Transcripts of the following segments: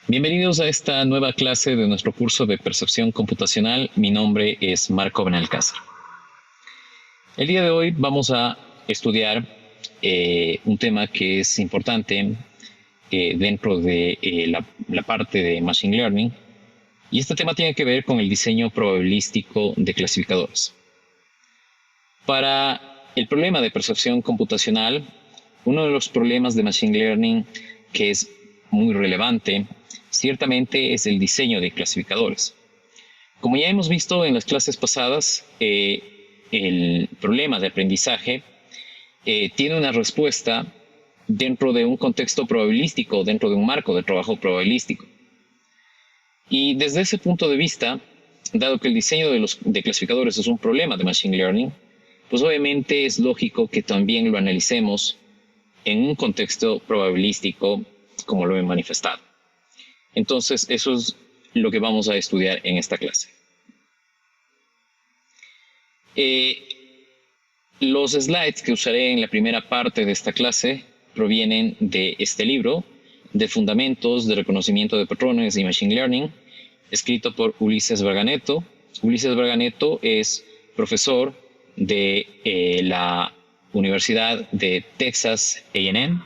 Bienvenidos a esta nueva clase de nuestro curso de percepción computacional. Mi nombre es Marco Benalcázar. El día de hoy vamos a estudiar un tema que es importante dentro de la parte de Machine Learning, y este tema tiene que ver con el diseño probabilístico de clasificadores. Para el problema de percepción computacional, uno de los problemas de Machine Learning que es muy relevante ciertamente es el diseño de clasificadores. Como ya hemos visto en las clases pasadas, el problema de aprendizaje tiene una respuesta dentro de un contexto probabilístico, dentro de un marco de trabajo probabilístico. Y desde ese punto de vista, dado que el diseño de clasificadores es un problema de Machine Learning, pues obviamente es lógico que también lo analicemos en un contexto probabilístico como lo he manifestado. Entonces, eso es lo que vamos a estudiar en esta clase. Los slides que usaré en la primera parte de esta clase provienen de este libro, de Fundamentos de Reconocimiento de Patrones y Machine Learning, escrito por Ulises Barganeto. Ulises Barganeto es profesor de la Universidad de Texas A&M,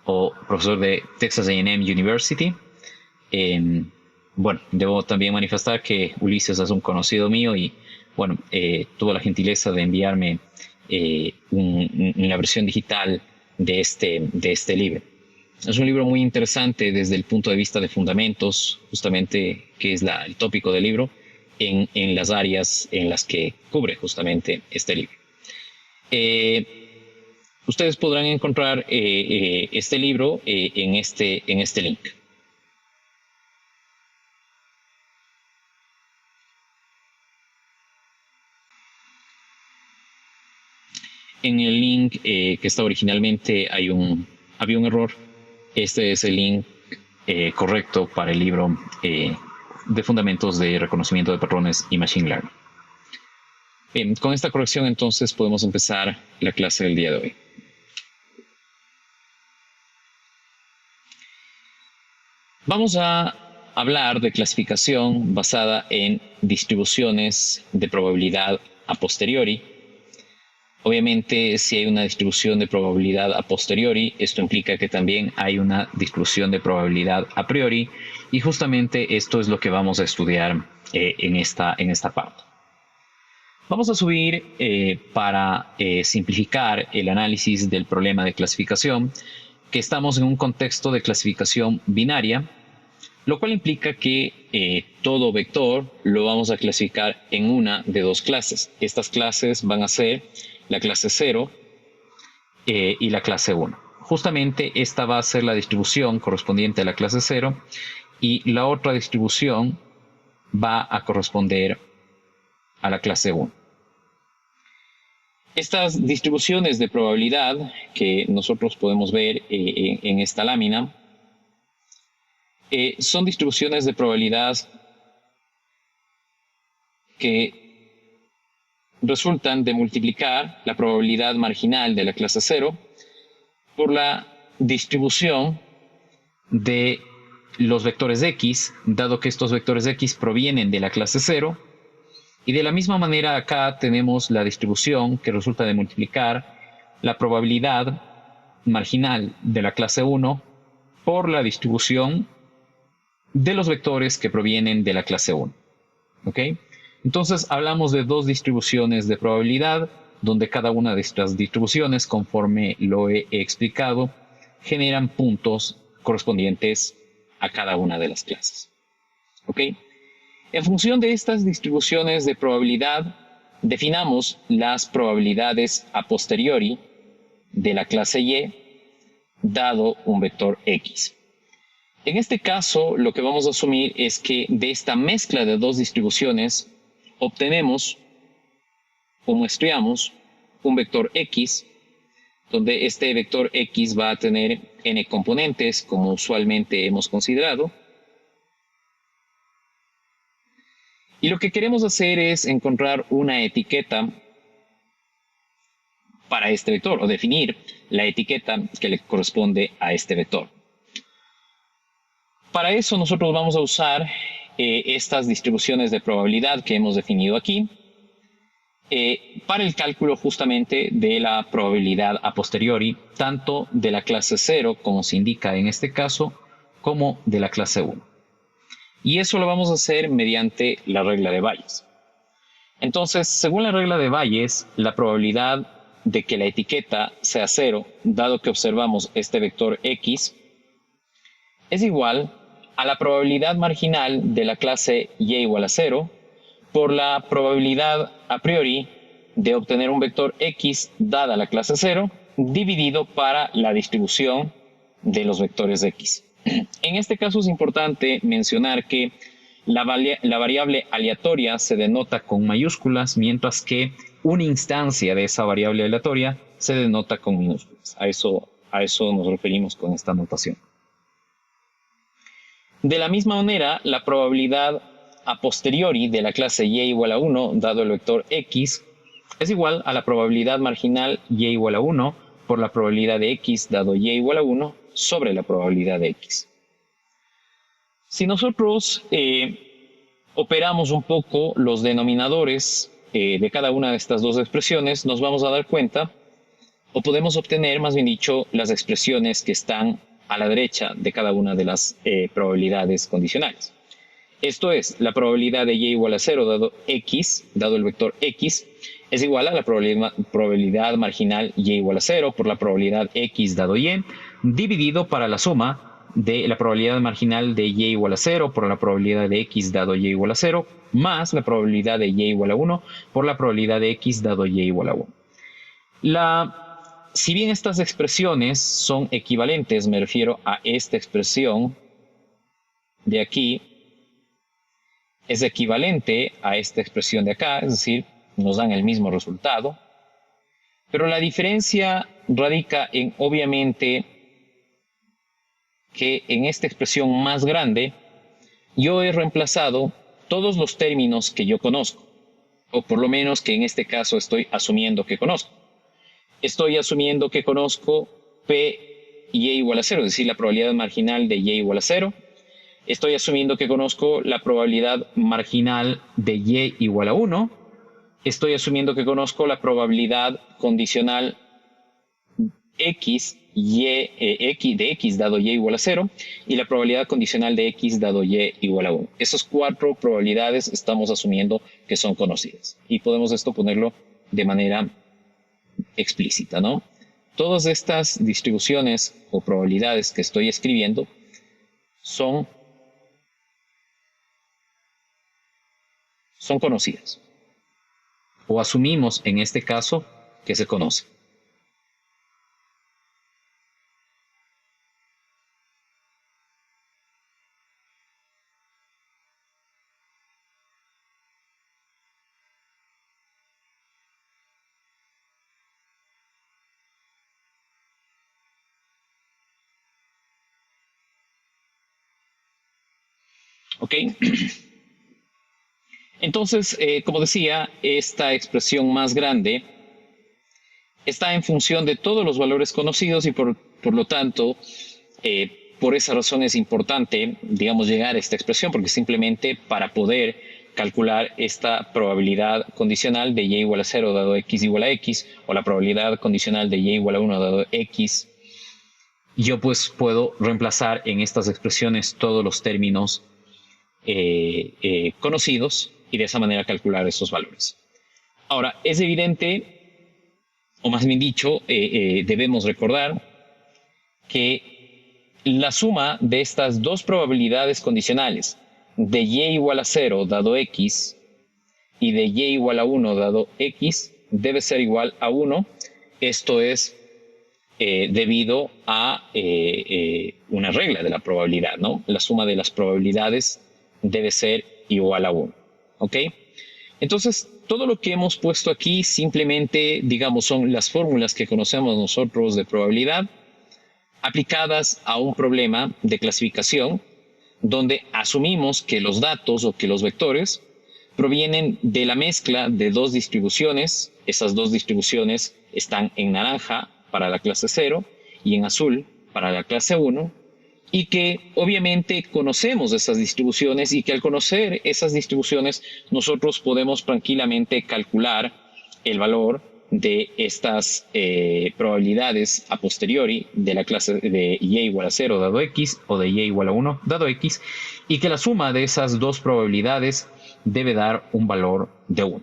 o profesor de Texas A&M University. Bueno, debo también manifestar que Ulises es un conocido mío y bueno, tuvo la gentileza de enviarme una versión digital de este libro. Es un libro muy interesante desde el punto de vista de fundamentos, justamente que es el tópico del libro, en las áreas en las que cubre justamente este libro. Ustedes podrán encontrar este libro en este link. En el link que está originalmente había un error. Este es el link correcto para el libro de Fundamentos de Reconocimiento de Patrones y Machine Learning. Bien, con esta corrección entonces podemos empezar la clase del día de hoy. Vamos a hablar de clasificación basada en distribuciones de probabilidad a posteriori. Obviamente, si hay una distribución de probabilidad a posteriori, esto implica que también hay una distribución de probabilidad a priori, y justamente esto es lo que vamos a estudiar en esta parte. Vamos a subir, para simplificar el análisis del problema de clasificación, que estamos en un contexto de clasificación binaria, lo cual implica que todo vector lo vamos a clasificar en una de dos clases. Estas clases van a ser la clase 0 y la clase 1. Justamente esta va a ser la distribución correspondiente a la clase 0 y la otra distribución va a corresponder a la clase 1. Estas distribuciones de probabilidad que nosotros podemos ver en esta lámina son distribuciones de probabilidad que resultan de multiplicar la probabilidad marginal de la clase 0 por la distribución de los vectores x, dado que estos vectores x provienen de la clase 0, y de la misma manera acá tenemos la distribución que resulta de multiplicar la probabilidad marginal de la clase 1 por la distribución de los vectores que provienen de la clase 1. ¿Ok? Entonces hablamos de dos distribuciones de probabilidad, donde cada una de estas distribuciones, conforme lo he explicado, generan puntos correspondientes a cada una de las clases. ¿Ok? En función de estas distribuciones de probabilidad, definamos las probabilidades a posteriori de la clase Y, dado un vector X. En este caso, lo que vamos a asumir es que de esta mezcla de dos distribuciones obtenemos o muestreamos un vector X, donde este vector X va a tener n componentes, como usualmente hemos considerado. Y lo que queremos hacer es encontrar una etiqueta para este vector, o definir la etiqueta que le corresponde a este vector. Para eso nosotros vamos a usar estas distribuciones de probabilidad que hemos definido aquí para el cálculo justamente de la probabilidad a posteriori, tanto de la clase 0, como se indica en este caso, como de la clase 1. Y eso lo vamos a hacer mediante la regla de Bayes. Entonces, según la regla de Bayes, la probabilidad de que la etiqueta sea 0, dado que observamos este vector x, es igual a la probabilidad marginal de la clase y igual a 0 por la probabilidad a priori de obtener un vector x dada la clase 0 dividido para la distribución de los vectores x. En este caso es importante mencionar que la variable aleatoria se denota con mayúsculas, mientras que una instancia de esa variable aleatoria se denota con minúsculas. A eso nos referimos con esta notación. De la misma manera, la probabilidad a posteriori de la clase y igual a 1, dado el vector x, es igual a la probabilidad marginal y igual a 1 por la probabilidad de x dado y igual a 1 sobre la probabilidad de x. Si nosotros operamos un poco los denominadores de cada una de estas dos expresiones, nos vamos a dar cuenta, o podemos obtener, más bien dicho, las expresiones que están a la derecha de cada una de las probabilidades condicionales. Esto es, la probabilidad de y igual a 0 dado x, dado el vector x, es igual a la probabilidad marginal y igual a 0 por la probabilidad x dado y, dividido para la suma de la probabilidad marginal de y igual a 0 por la probabilidad de x dado y igual a 0, más la probabilidad de y igual a 1 por la probabilidad de x dado y igual a 1. Si bien estas expresiones son equivalentes, me refiero a esta expresión de aquí, es equivalente a esta expresión de acá, es decir, nos dan el mismo resultado, pero la diferencia radica en, obviamente, que en esta expresión más grande yo he reemplazado todos los términos que yo conozco, o por lo menos que en este caso estoy asumiendo que conozco. Estoy asumiendo que conozco P y E igual a 0, es decir, la probabilidad marginal de Y igual a 0. Estoy asumiendo que conozco la probabilidad marginal de Y igual a 1. Estoy asumiendo que conozco la probabilidad condicional X de X dado Y igual a 0 y la probabilidad condicional de X dado Y igual a 1. Esas cuatro probabilidades estamos asumiendo que son conocidas. Y podemos esto ponerlo de manera explícita, ¿no? Todas estas distribuciones o probabilidades que estoy escribiendo son conocidas. O asumimos en este caso que se conoce. ¿Ok? Entonces, como decía, esta expresión más grande está en función de todos los valores conocidos y por lo tanto, por esa razón es importante, digamos, llegar a esta expresión, porque simplemente para poder calcular esta probabilidad condicional de y igual a 0 dado x igual a x, o la probabilidad condicional de y igual a 1 dado x, yo pues puedo reemplazar en estas expresiones todos los términos conocidos y de esa manera calcular estos valores. Ahora, es evidente, o más bien dicho, debemos recordar que la suma de estas dos probabilidades condicionales de y igual a 0 dado x y de y igual a 1 dado x debe ser igual a 1. Esto es debido a una regla de la probabilidad, ¿no? La suma de las probabilidades debe ser igual a 1. ¿Ok? Entonces, todo lo que hemos puesto aquí simplemente, digamos, son las fórmulas que conocemos nosotros de probabilidad aplicadas a un problema de clasificación donde asumimos que los datos o que los vectores provienen de la mezcla de dos distribuciones. Esas dos distribuciones están en naranja para la clase 0 y en azul para la clase 1. y que obviamente conocemos esas distribuciones y que al conocer esas distribuciones nosotros podemos tranquilamente calcular el valor de estas probabilidades a posteriori de la clase de y igual a 0 dado x o de y igual a 1 dado x, y que la suma de esas dos probabilidades debe dar un valor de 1.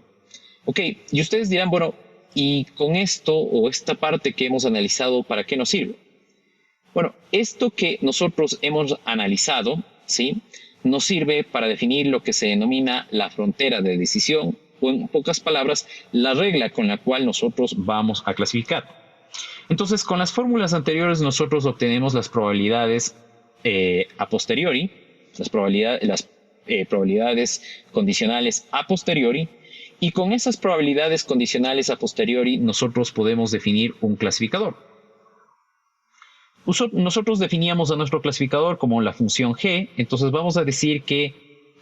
Ok, y ustedes dirán, bueno, ¿y con esto o esta parte que hemos analizado, para qué nos sirve? Bueno, esto que nosotros hemos analizado, ¿sí?, nos sirve para definir lo que se denomina la frontera de decisión, o en pocas palabras, la regla con la cual nosotros vamos a clasificar. Entonces, con las fórmulas anteriores nosotros obtenemos las probabilidades a posteriori, las probabilidades condicionales a posteriori, y con esas probabilidades condicionales a posteriori nosotros podemos definir un clasificador. Nosotros definíamos a nuestro clasificador como la función g, entonces vamos a decir que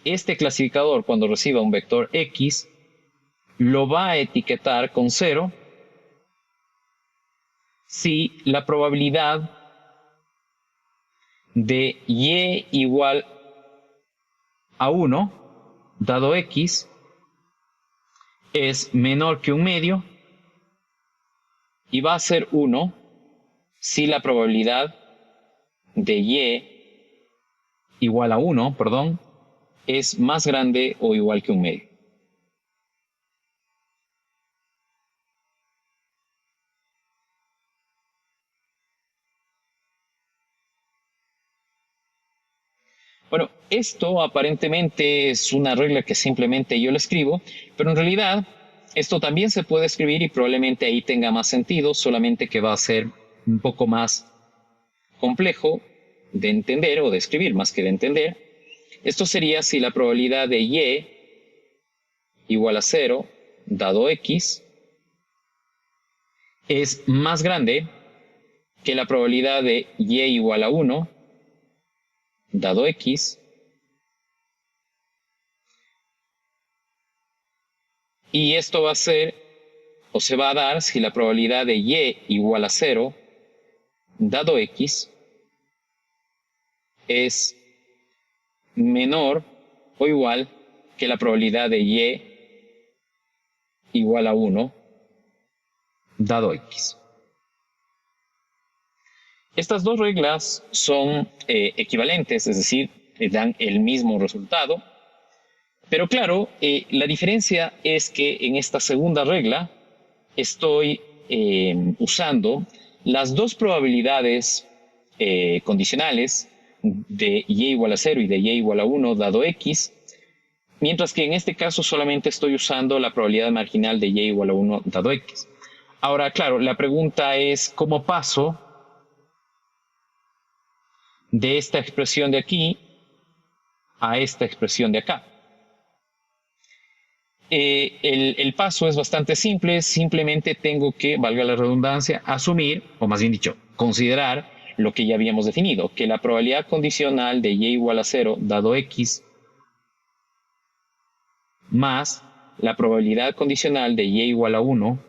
este clasificador, cuando reciba un vector x, lo va a etiquetar con 0 si la probabilidad de y igual a 1 dado x es menor que un medio, y va a ser 1 si la probabilidad de y igual a 1, es más grande o igual que un medio. Bueno, esto aparentemente es una regla que simplemente yo le escribo, pero en realidad esto también se puede escribir y probablemente ahí tenga más sentido, solamente que va a ser un poco más complejo de entender o de escribir más que de entender. Esto sería si la probabilidad de y igual a 0 dado x es más grande que la probabilidad de y igual a 1 dado x, y esto va a ser o se va a dar si la probabilidad de y igual a 0 dado x es menor o igual que la probabilidad de y igual a 1 dado x. Estas dos reglas son equivalentes, es decir, dan el mismo resultado. Pero claro, la diferencia es que en esta segunda regla estoy usando las dos probabilidades condicionales de y igual a 0 y de y igual a 1 dado x, mientras que en este caso solamente estoy usando la probabilidad marginal de y igual a 1 dado x. Ahora, claro, la pregunta es, ¿cómo paso de esta expresión de aquí a esta expresión de acá? El paso es bastante simple, simplemente tengo que, valga la redundancia, asumir, o más bien dicho, considerar lo que ya habíamos definido, que la probabilidad condicional de y igual a 0 dado x más la probabilidad condicional de y igual a 1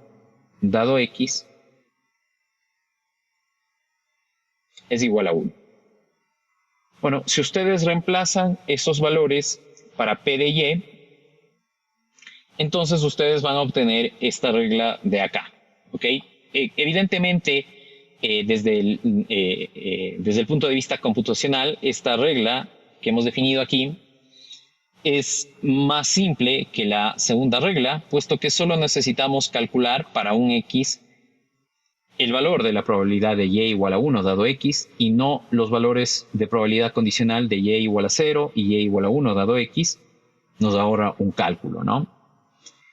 dado x es igual a 1. Bueno, si ustedes reemplazan esos valores para p de y, entonces ustedes van a obtener esta regla de acá, ¿ok? Evidentemente, desde el punto de vista computacional, esta regla que hemos definido aquí es más simple que la segunda regla, puesto que solo necesitamos calcular para un x el valor de la probabilidad de y igual a 1 dado x y no los valores de probabilidad condicional de y igual a 0 y y igual a 1 dado x. Nos ahorra un cálculo, ¿no?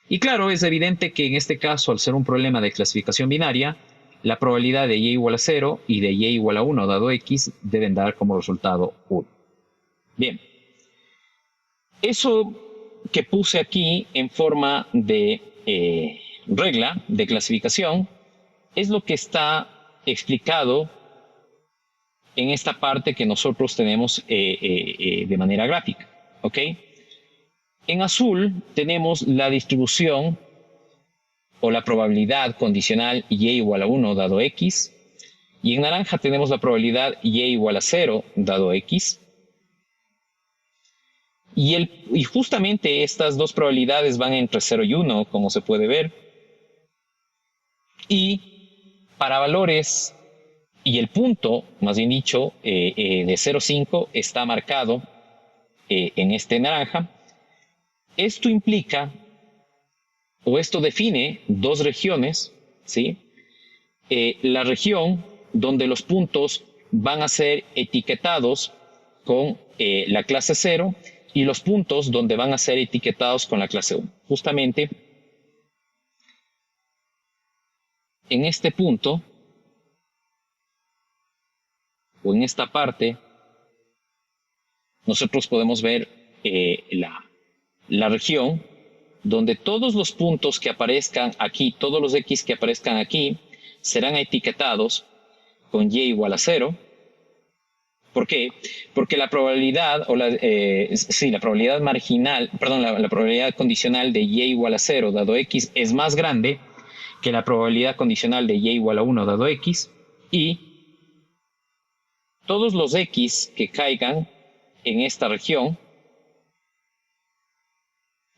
Y claro, es evidente que en este caso, al ser un problema de clasificación binaria, la probabilidad de y igual a 0 y de y igual a 1 dado x deben dar como resultado 1. Bien. Eso que puse aquí en forma de regla de clasificación es lo que está explicado en esta parte que nosotros tenemos de manera gráfica, ¿ok? En azul tenemos la distribución o la probabilidad condicional y igual a 1 dado x, Y en naranja tenemos la probabilidad y igual a 0 dado x. Y justamente estas dos probabilidades van entre 0 y 1, como se puede ver. Y para valores, y el punto, más bien dicho, de 0,5 está marcado en este naranja. Esto implica, o esto define dos regiones, ¿sí? La región donde los puntos van a ser etiquetados con la clase 0 y los puntos donde van a ser etiquetados con la clase 1. Justamente en este punto, o en esta parte, nosotros podemos ver la región donde todos los puntos que aparezcan aquí, todos los x que aparezcan aquí, serán etiquetados con y igual a 0. ¿Por qué? Porque la probabilidad, la probabilidad marginal, perdón, la probabilidad condicional de y igual a 0 dado x es más grande que la probabilidad condicional de y igual a 1 dado x, y todos los x que caigan en esta región,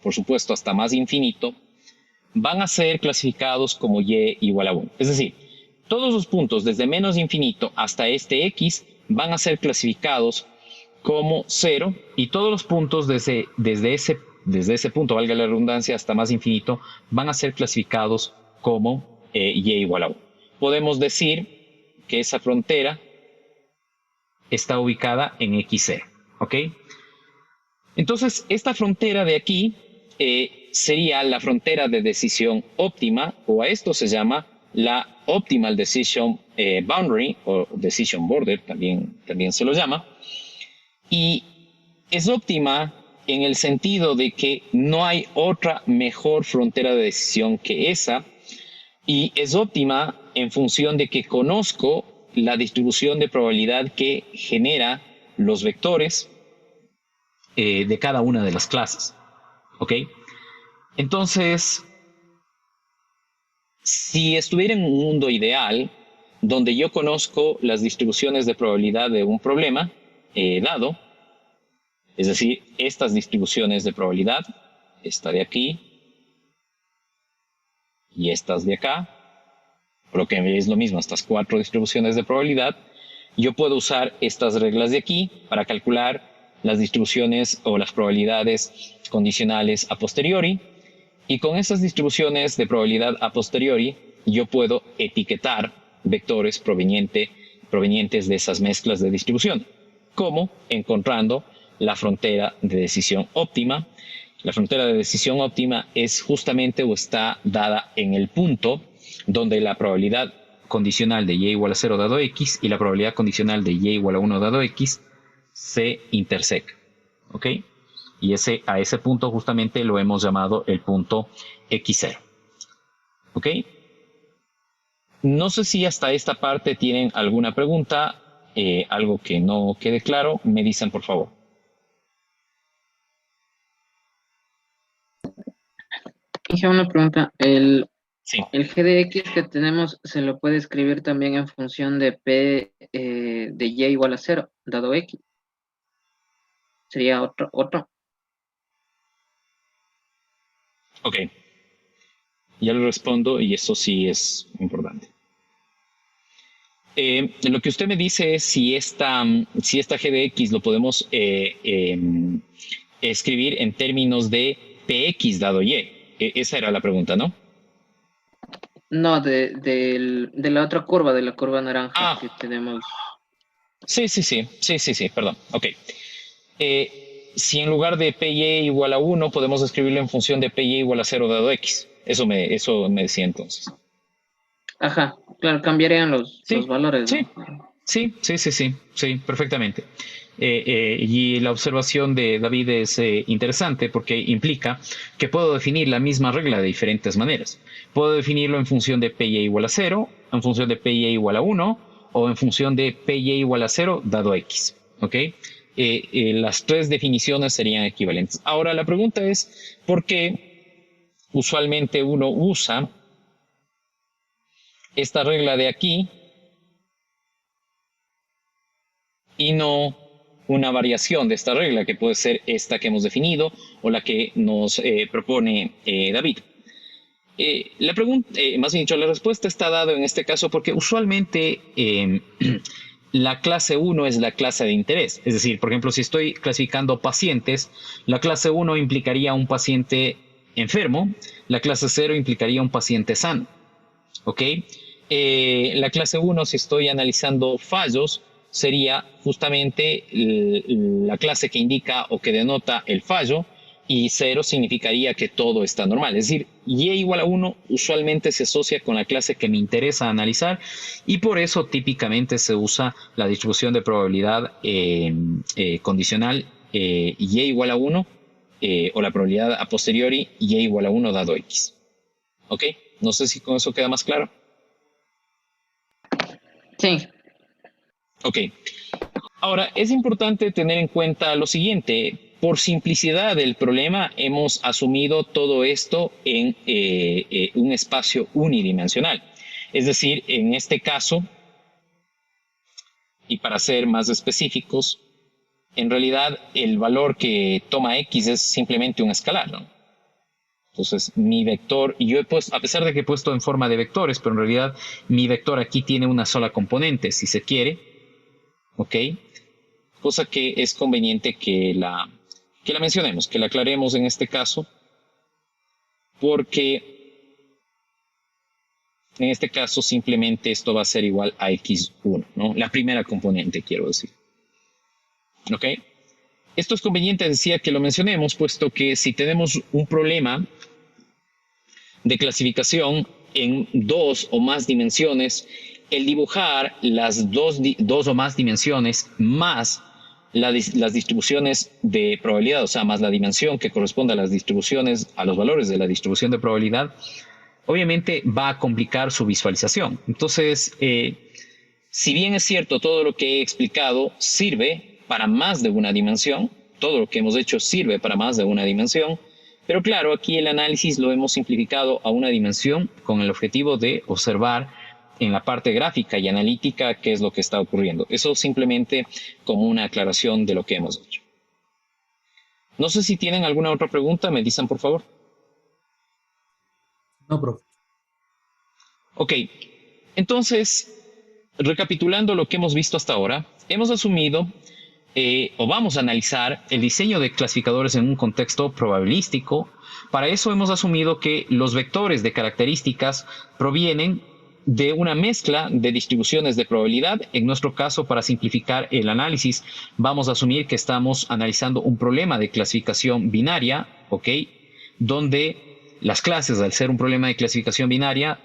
por supuesto hasta más infinito, van a ser clasificados como y igual a 1. Es decir, todos los puntos desde menos infinito hasta este x van a ser clasificados como 0, y todos los puntos desde ese punto, valga la redundancia, hasta más infinito, van a ser clasificados como y igual a 1. Podemos decir que esa frontera está ubicada en x0, ¿ok? Entonces, esta frontera de aquí sería la frontera de decisión óptima, o a esto se llama la Optimal Decision Boundary, o Decision Border, también se lo llama. Y es óptima en el sentido de que no hay otra mejor frontera de decisión que esa, y es óptima en función de que conozco la distribución de probabilidad que genera los vectores de cada una de las clases. ¿Ok? Entonces, si estuviera en un mundo ideal, donde yo conozco las distribuciones de probabilidad de un problema dado, es decir, estas distribuciones de probabilidad, esta de aquí y estas de acá, por lo que es lo mismo, estas 4 distribuciones de probabilidad, yo puedo usar estas reglas de aquí para calcular las distribuciones o las probabilidades condicionales a posteriori, y con esas distribuciones de probabilidad a posteriori yo puedo etiquetar vectores provenientes de esas mezclas de distribución, como encontrando la frontera de decisión óptima. La frontera de decisión óptima es justamente, o está dada en el punto donde la probabilidad condicional de y igual a 0 dado x y la probabilidad condicional de y igual a 1 dado x se intersecan. ¿Ok? Y a ese punto justamente lo hemos llamado el punto x0. ¿Ok? No sé si hasta esta parte tienen alguna pregunta, algo que no quede claro, me dicen por favor. Dije una pregunta. Sí. El g de x que tenemos se lo puede escribir también en función de p de y igual a 0, dado x. Sería otro. Ok. Ya le respondo y eso sí es importante. Lo que usted me dice es si esta g de x lo podemos escribir en términos de px dado y. Esa era la pregunta, ¿no? No, de la otra curva, de la curva naranja que tenemos. Sí, perdón. Ok. Si en lugar de py igual a 1 podemos escribirlo en función de py igual a 0 dado x. Eso me decía entonces. Ajá, claro, cambiarían los Sí, valores, sí, ¿no? sí, perfectamente. Y la observación de David es interesante porque implica que puedo definir la misma regla de diferentes maneras. Puedo definirlo en función de py igual a 0, en función de py igual a 1 o en función de py igual a 0 dado x. ¿Ok? Las tres definiciones serían equivalentes. Ahora la pregunta es, ¿por qué usualmente uno usa esta regla de aquí y no una variación de esta regla, que puede ser esta que hemos definido o la que nos propone David. La pregunta, más bien dicho, la respuesta está dada en este caso porque usualmente la clase 1 es la clase de interés. Es decir, por ejemplo, si estoy clasificando pacientes, la clase 1 implicaría un paciente enfermo, la clase 0 implicaría un paciente sano. ¿Ok? La clase 1, si estoy analizando fallos, sería justamente la clase que indica o que denota el fallo, y 0 significaría que todo está normal. Es decir, y igual a 1 usualmente se asocia con la clase que me interesa analizar, y por eso típicamente se usa la distribución de probabilidad condicional y igual a 1, o la probabilidad a posteriori y igual a 1 dado x. ¿Ok? No sé si con eso queda más claro. Sí. Ok. Ahora, es importante tener en cuenta lo siguiente. Por simplicidad del problema, hemos asumido todo esto en un espacio unidimensional. Es decir, en este caso, y para ser más específicos, en realidad el valor que toma x es simplemente un escalar, ¿no? Entonces, mi vector, y yo he puesto, a pesar de que he puesto en forma de vectores, pero en realidad mi vector aquí tiene una sola componente, si se quiere, ¿ok? Cosa que es conveniente que la mencionemos, que la aclaremos en este caso, porque en este caso simplemente esto va a ser igual a x1, ¿no? La primera componente, quiero decir. ¿Ok? Esto es conveniente, decía, que lo mencionemos, puesto que si tenemos un problema de clasificación en 2 o más dimensiones, el dibujar las dos o más dimensiones más las distribuciones de probabilidad, o sea, más la dimensión que corresponde a las distribuciones, a los valores de la distribución de probabilidad, obviamente va a complicar su visualización. Entonces, si bien es cierto, todo lo que he explicado sirve para más de una dimensión, todo lo que hemos hecho sirve para más de una dimensión, pero claro, aquí el análisis lo hemos simplificado a una dimensión con el objetivo de observar en la parte gráfica y analítica qué es lo que está ocurriendo. Eso simplemente como una aclaración de lo que hemos hecho. No sé si tienen alguna otra pregunta, me dicen por favor. No, profe. Ok, entonces, recapitulando lo que hemos visto hasta ahora, hemos asumido o vamos a analizar el diseño de clasificadores en un contexto probabilístico. Para eso hemos asumido que los vectores de características provienen de una mezcla de distribuciones de probabilidad. En nuestro caso, para simplificar el análisis, vamos a asumir que estamos analizando un problema de clasificación binaria, ¿ok? Donde las clases, al ser un problema de clasificación binaria,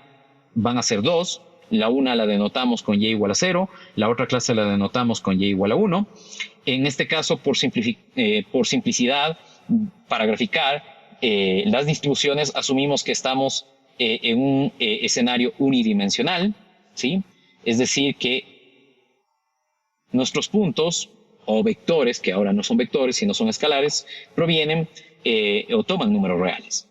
van a ser dos. La una la denotamos con y igual a 0, la otra clase la denotamos con y igual a 1. En este caso, por simplicidad, para graficar las distribuciones, asumimos que estamos en un escenario unidimensional, ¿sí? Es decir, que nuestros puntos o vectores, que ahora no son vectores, sino son escalares, provienen o toman números reales.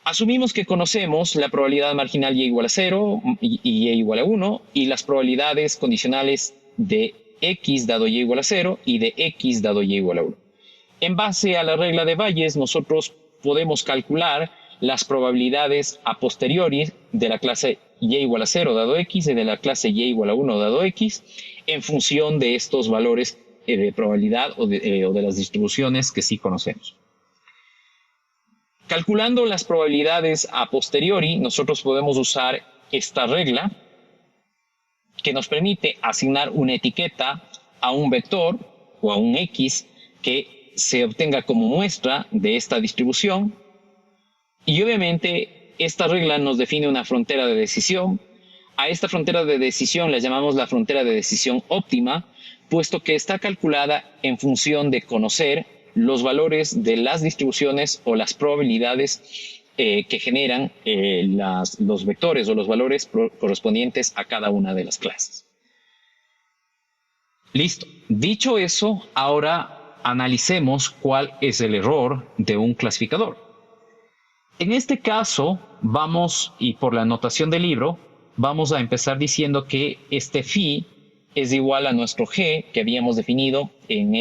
Asumimos que conocemos la probabilidad marginal y igual a 0 y y igual a 1 y las probabilidades condicionales de x dado y igual a 0 y de x dado y igual a 1. En base a la regla de Bayes, nosotros podemos calcular las probabilidades a posteriori de la clase y igual a 0 dado x y de la clase y igual a 1 dado x en función de estos valores de probabilidad o de las distribuciones que sí conocemos. Calculando las probabilidades a posteriori, nosotros podemos usar esta regla que nos permite asignar una etiqueta a un vector o a un x que se obtenga como muestra de esta distribución. Y obviamente esta regla nos define una frontera de decisión. A esta frontera de decisión la llamamos la frontera de decisión óptima, puesto que está calculada en función de conocer los valores de las distribuciones o las probabilidades que generan los vectores o los valores correspondientes a cada una de las clases. Listo. Dicho eso, ahora analicemos cuál es el error de un clasificador. En este caso, vamos, y por la anotación del libro, vamos a empezar diciendo que este phi es igual a nuestro G que habíamos definido en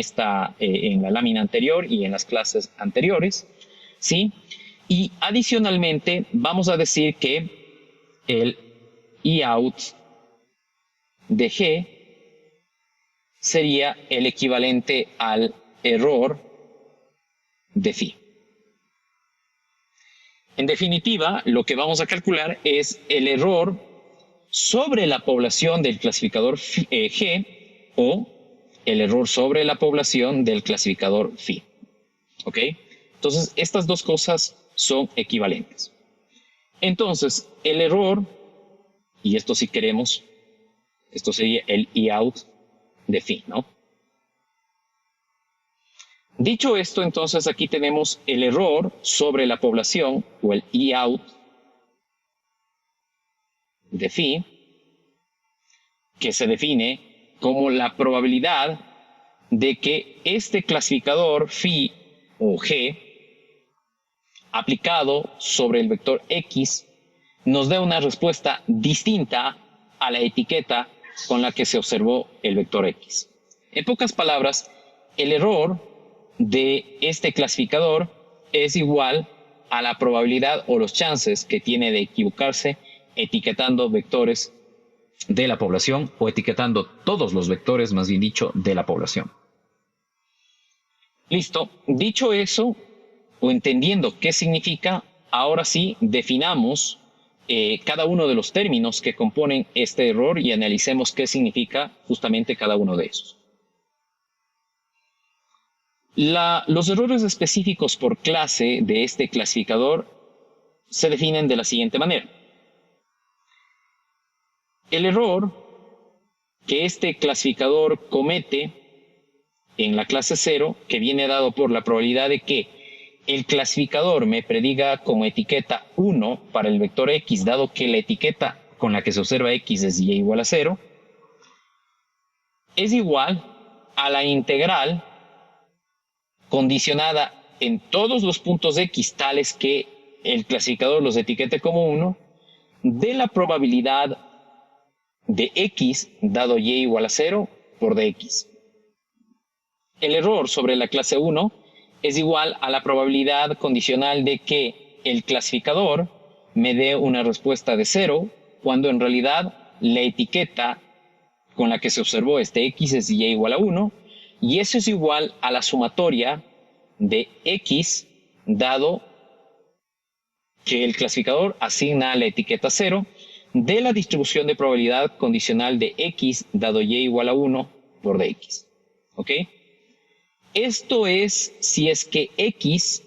la lámina anterior y en las clases anteriores, ¿sí? Y adicionalmente vamos a decir que el Eout de G sería el equivalente al error de phi. En definitiva, lo que vamos a calcular es el error sobre la población del clasificador G o el error sobre la población del clasificador phi. ¿Ok? Entonces, estas dos cosas son equivalentes. Entonces, el error, y esto si queremos, esto sería el Eout de phi, ¿no? Dicho esto, entonces aquí tenemos el error sobre la población o el Eout de phi, que se define como la probabilidad de que este clasificador phi o G aplicado sobre el vector X nos dé una respuesta distinta a la etiqueta con la que se observó el vector X. En pocas palabras, el error de este clasificador es igual a la probabilidad o los chances que tiene de equivocarse etiquetando vectores de la población o etiquetando todos los vectores, más bien dicho, de la población. Listo. Dicho eso, o entendiendo qué significa, ahora sí definamos cada uno de los términos que componen este error y analicemos qué significa justamente cada uno de esos. Los errores específicos por clase de este clasificador se definen de la siguiente manera. El error que este clasificador comete en la clase 0, que viene dado por la probabilidad de que el clasificador me prediga como etiqueta 1 para el vector X, dado que la etiqueta con la que se observa X es y igual a 0, es igual a la integral condicionada en todos los puntos X tales que el clasificador los etiquete como 1 de la probabilidad de X dado y igual a 0 por dx. El error sobre la clase 1 es igual a la probabilidad condicional de que el clasificador me dé una respuesta de 0 cuando en realidad la etiqueta con la que se observó este X es y igual a 1 y eso es igual a la sumatoria de X dado que el clasificador asigna la etiqueta 0 de la distribución de probabilidad condicional de X dado y igual a 1 por dx. ¿Ok? Esto es si es que X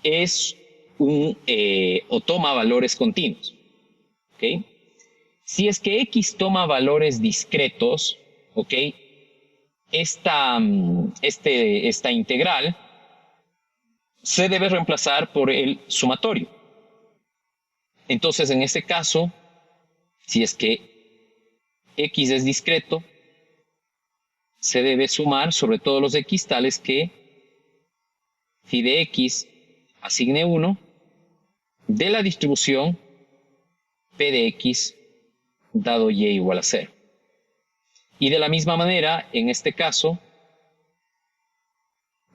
es o toma valores continuos. ¿Ok? Si es que X toma valores discretos, ¿ok? Esta integral se debe reemplazar por el sumatorio. Entonces, en este caso, si es que X es discreto, se debe sumar sobre todos los X tales que phi de X asigne 1 de la distribución P de X dado y igual a 0. Y de la misma manera, en este caso,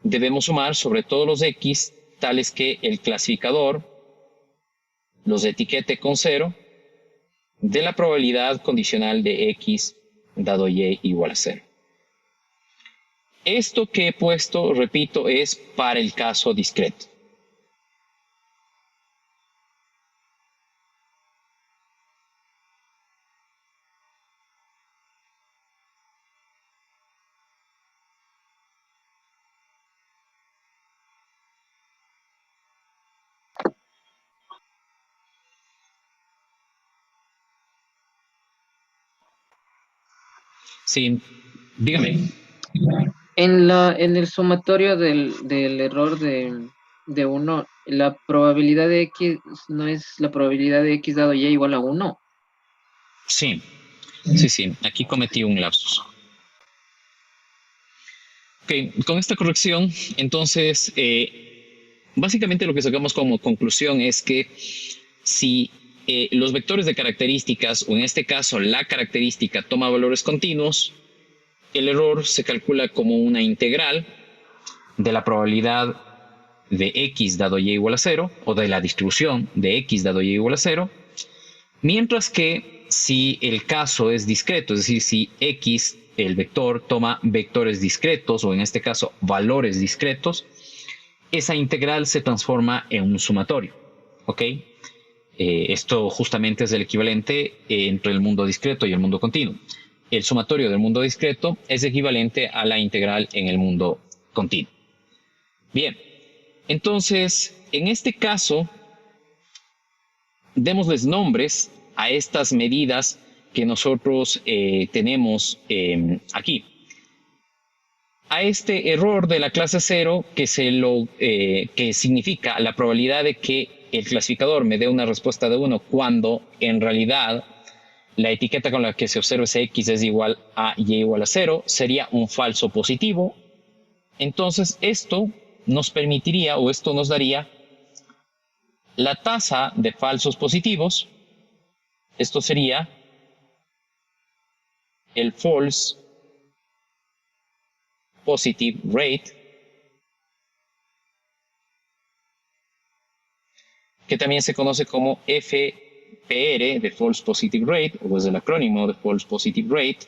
debemos sumar sobre todos los X tales que el clasificador los etiquete con 0 de la probabilidad condicional de X dado y igual a 0. Esto que he puesto, repito, es para el caso discreto. Sí, dígame. En el sumatorio del error de 1, la probabilidad de X no es la probabilidad de X dado Y igual a 1. Sí, aquí cometí un lapsus. Ok, con esta corrección, entonces, básicamente lo que sacamos como conclusión es que si los vectores de características, o en este caso la característica toma valores continuos, el error se calcula como una integral de la probabilidad de x dado y igual a 0, o de la distribución de x dado y igual a 0, mientras que si el caso es discreto, es decir, si x, el vector, toma vectores discretos, o en este caso valores discretos, esa integral se transforma en un sumatorio, ¿ok? Esto justamente es el equivalente entre el mundo discreto y el mundo continuo. El sumatorio del mundo discreto es equivalente a la integral en el mundo continuo. Bien, entonces, en este caso, démosles nombres a estas medidas que nosotros tenemos aquí. A este error de la clase 0, que significa la probabilidad de que el clasificador me dé una respuesta de 1 cuando en realidad la etiqueta con la que se observa ese x es igual a y igual a 0, sería un falso positivo. Entonces esto nos permitiría, o esto nos daría, la tasa de falsos positivos. Esto sería el false positive rate, que también se conoce como FPR de false positive rate, o es el acrónimo de false positive rate.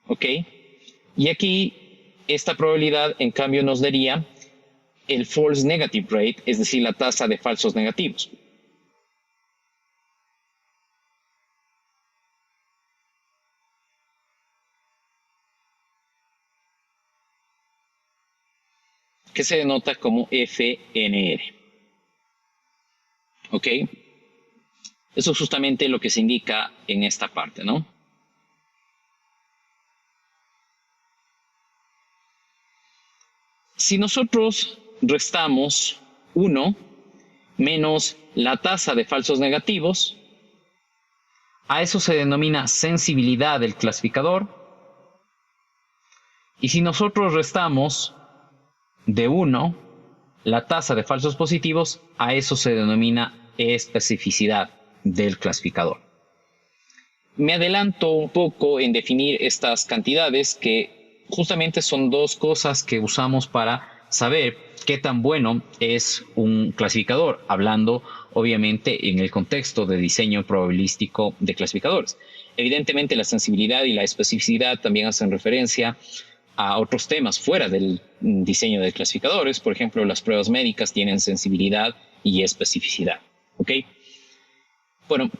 ¿Ok? Y aquí esta probabilidad en cambio nos daría el false negative rate, es decir, la tasa de falsos negativos. Que se denota como FNR. ¿Ok? Eso es justamente lo que se indica en esta parte, ¿no? Si nosotros restamos 1 menos la tasa de falsos negativos, a eso se denomina sensibilidad del clasificador. Y si nosotros restamos de 1 la tasa de falsos positivos, a eso se denomina especificidad del clasificador. Me adelanto un poco en definir estas cantidades, que justamente son dos cosas que usamos para saber qué tan bueno es un clasificador, hablando obviamente en el contexto de diseño probabilístico de clasificadores. Evidentemente la sensibilidad y la especificidad también hacen referencia a otros temas fuera del diseño de clasificadores. Por ejemplo, las pruebas médicas tienen sensibilidad y especificidad. ¿Ok? Bueno,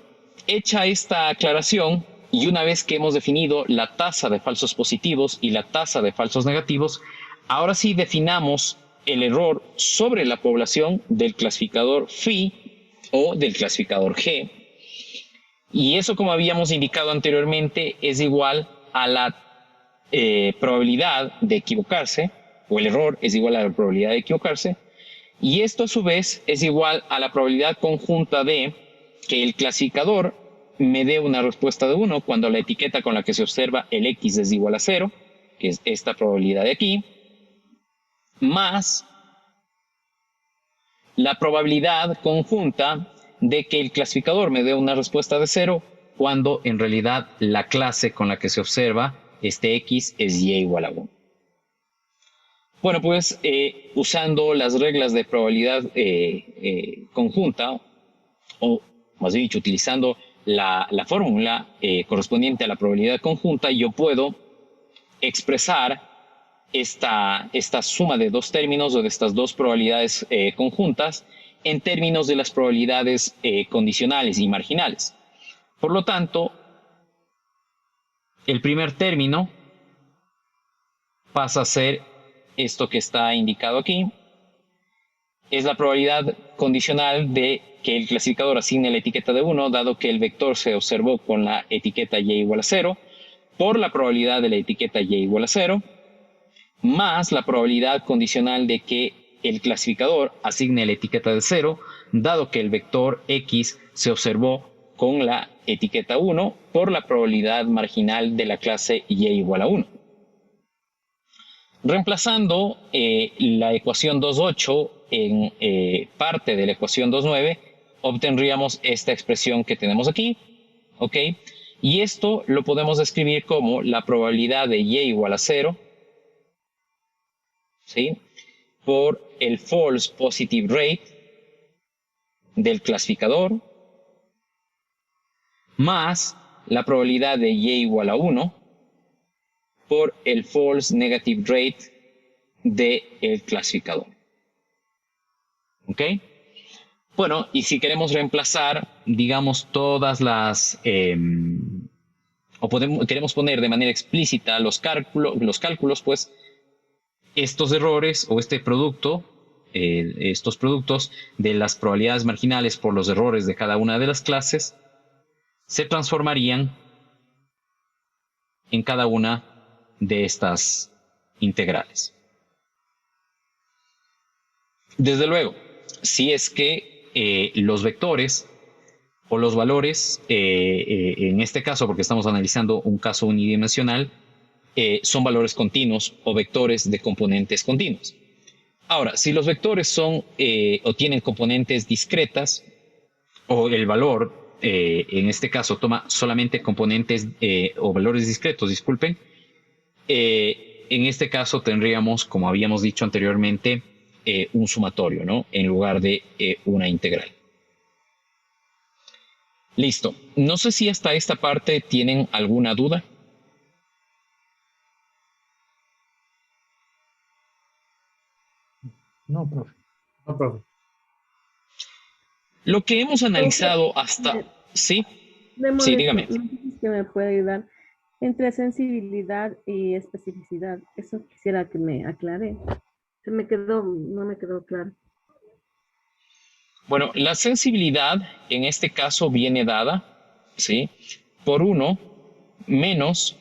hecha esta aclaración, y una vez que hemos definido la tasa de falsos positivos y la tasa de falsos negativos, ahora sí definamos el error sobre la población del clasificador phi o del clasificador G. Y eso, como habíamos indicado anteriormente, es igual a la probabilidad de equivocarse, o el error es igual a la probabilidad de equivocarse, y esto a su vez es igual a la probabilidad conjunta de que el clasificador me dé una respuesta de 1 cuando la etiqueta con la que se observa el x es igual a 0, que es esta probabilidad de aquí, más la probabilidad conjunta de que el clasificador me dé una respuesta de 0 cuando en realidad la clase con la que se observa este x es y igual a 1. Bueno, pues usando las reglas de probabilidad conjunta, o más bien dicho, utilizando la fórmula correspondiente a la probabilidad conjunta, yo puedo expresar esta suma de dos términos, o de estas dos probabilidades conjuntas, en términos de las probabilidades condicionales y marginales. Por lo tanto, el primer término pasa a ser esto que está indicado aquí. Es la probabilidad condicional de que el clasificador asigne la etiqueta de 1, dado que el vector se observó con la etiqueta y igual a 0, por la probabilidad de la etiqueta y igual a 0, más la probabilidad condicional de que el clasificador asigne la etiqueta de 0, dado que el vector x se observó con la etiqueta 1, por la probabilidad marginal de la clase y igual a 1. Reemplazando la ecuación 2.8 en parte de la ecuación 2.9, obtendríamos esta expresión que tenemos aquí, ¿ok? Y esto lo podemos describir como la probabilidad de y igual a 0, ¿sí? Por el false positive rate del clasificador, más la probabilidad de y igual a 1 por el false negative rate del clasificador. ¿Ok? Bueno, y si queremos reemplazar, digamos, todas las... queremos poner de manera explícita los cálculos, pues estos errores o este producto, estos productos de las probabilidades marginales por los errores de cada una de las clases, se transformarían en cada una de estas integrales. Desde luego, si es que los vectores o los valores, en este caso, porque estamos analizando un caso unidimensional, son valores continuos o vectores de componentes continuos. Ahora, si los vectores son o tienen componentes discretas, o el valor, en este caso, toma solamente componentes o valores discretos, disculpen, en este caso tendríamos, como habíamos dicho anteriormente, un sumatorio, ¿no? En lugar de una integral. Listo. No sé si hasta esta parte tienen alguna duda. No, profe. No, profe. Lo que hemos analizado hasta... ¿Sí? Sí, dígame. No sé si me puede ayudar entre sensibilidad y especificidad. Eso quisiera que me aclare. No me quedó claro. Bueno, la sensibilidad en este caso viene dada, ¿sí? Por 1 menos